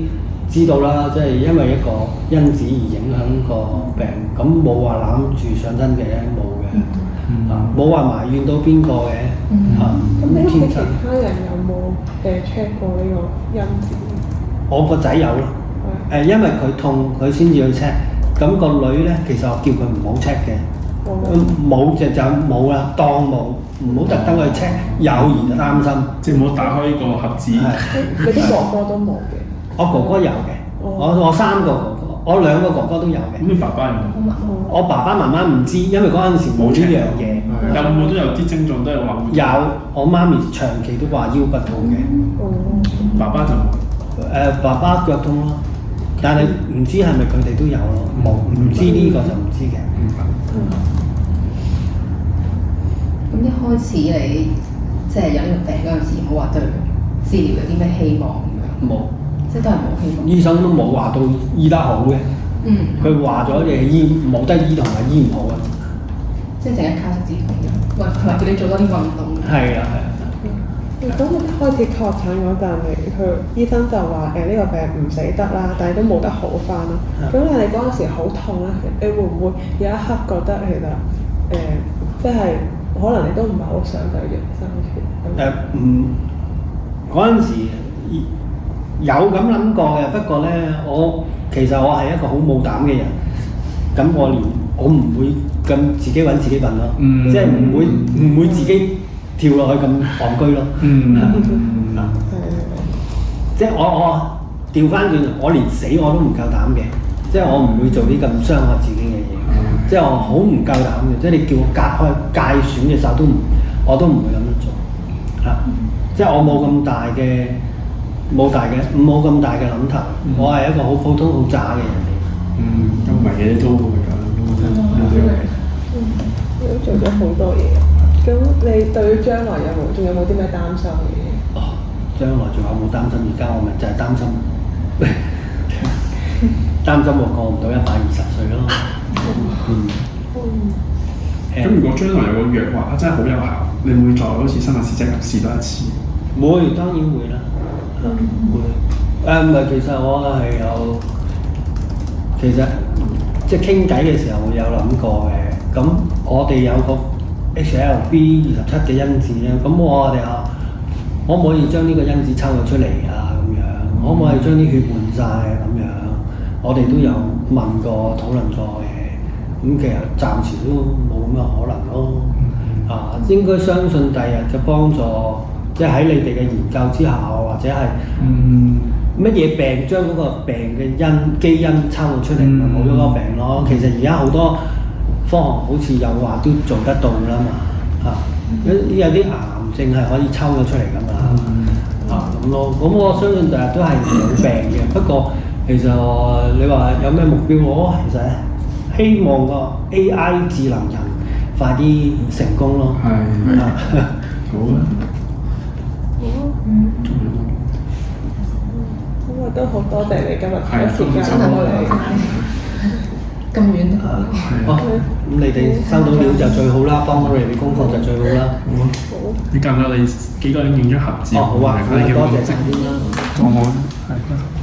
知道啦，即係因為一個因子而影響個病，咁冇話攬住上身嘅，冇嘅，冇話埋怨到邊個嘅，
咁你屋企其他人有冇check 過呢個因子？
我個仔有咯，因為佢痛，佢先至去 check。咁個女咧，其實我叫佢唔好 check 嘅，冇就冇啦，當冇，唔好特登去 check，有而就擔心。
即係唔好打開呢個盒子。
你啲哥哥都冇嘅？
我哥哥有嘅，我3個哥哥，我2個哥哥都有嘅。
咁你爸爸有冇？
我爸爸媽媽唔知，因為嗰陣時冇呢樣嘢。
有冇都有啲症狀都係話會？
有，我媽咪長期都話腰骨痛嘅。
爸爸就冇。
爸爸腳痛咯，但係唔知係咪佢哋都有咯？冇，唔知呢個就唔知嘅。
咁一開始你即係有呢個病嗰陣時，冇話對治療有啲咩希望咁樣？
冇，
即係都係冇希望。
醫生都冇話到醫得好嘅。佢話咗嘢醫冇得醫同埋醫唔好啊。
即係淨係靠食止痛藥，同埋叫你做多啲運動。
係啊。
咁一開始確診嗰陣，佢醫生就話呢個病唔死得啦，但係都冇得好翻啦。咁你嗰陣時好痛啦，你會唔會有一刻覺得其實即係可能你都唔係好想繼續生存？
嗰陣時有咁諗過嘅，不過咧其實我係一個好冇膽嘅人，咁我唔會咁自己揾自己笨咯，即係唔會自己跳落去咁戇居咯。即係我調翻轉，我連死我都唔夠膽嘅，即係我唔會做啲咁傷害自己嘅嘢，即係我好唔夠膽嘅，即係你叫我隔開界選嘅時候我都唔會咁樣做嚇，即係我冇咁大嘅冇咁大嘅諗頭，我係一個好普通好渣嘅人嚟。
都唔係嘅都會㗎，
都做咗好多嘢。咁你對於將來仲有冇啲咩擔心嘅嘢？
將來仲有冇擔心？而家我咪就係擔心，擔心我過唔到120歲咯。
咁如果將來有個藥話真係好有效，你會再好似新聞試劑咁試多一次？
會，當然會啦。會。唔係，其實我係有，其實即係傾偈嘅時候會有諗過嘅。咁我哋有個 HLB27嘅因子咧，咁我哋可唔可以將呢個因子抽咗出嚟啊？咁樣可唔可以將啲血換晒啊？咁樣我哋都有問過、討論過嘅。咁其實暫時都冇咁嘅可能咯。應該相信第日嘅幫助，即係喺你哋嘅研究之下，或者係乜嘢病將嗰個病嘅基因抽咗出嚟，咪冇咗嗰個病咯。其實而家好多科學好似有話都做得到啦嘛。有啲癌症係可以抽咗出嚟㗎嘛。咁咯。咁我相信第日都係冇病嘅。不過其實你話有咩目標？我其實希望個 AI 智能人快啲成功咯。
係好啊。
咁我都好多謝你今日花時間幫我嚟。
咁遠都
咁你哋收到料就最好啦，幫到你哋功課就最好啦。
好。
你夾唔夾你幾個人影咗合照？
好啊，多謝晒先啦。
好，係。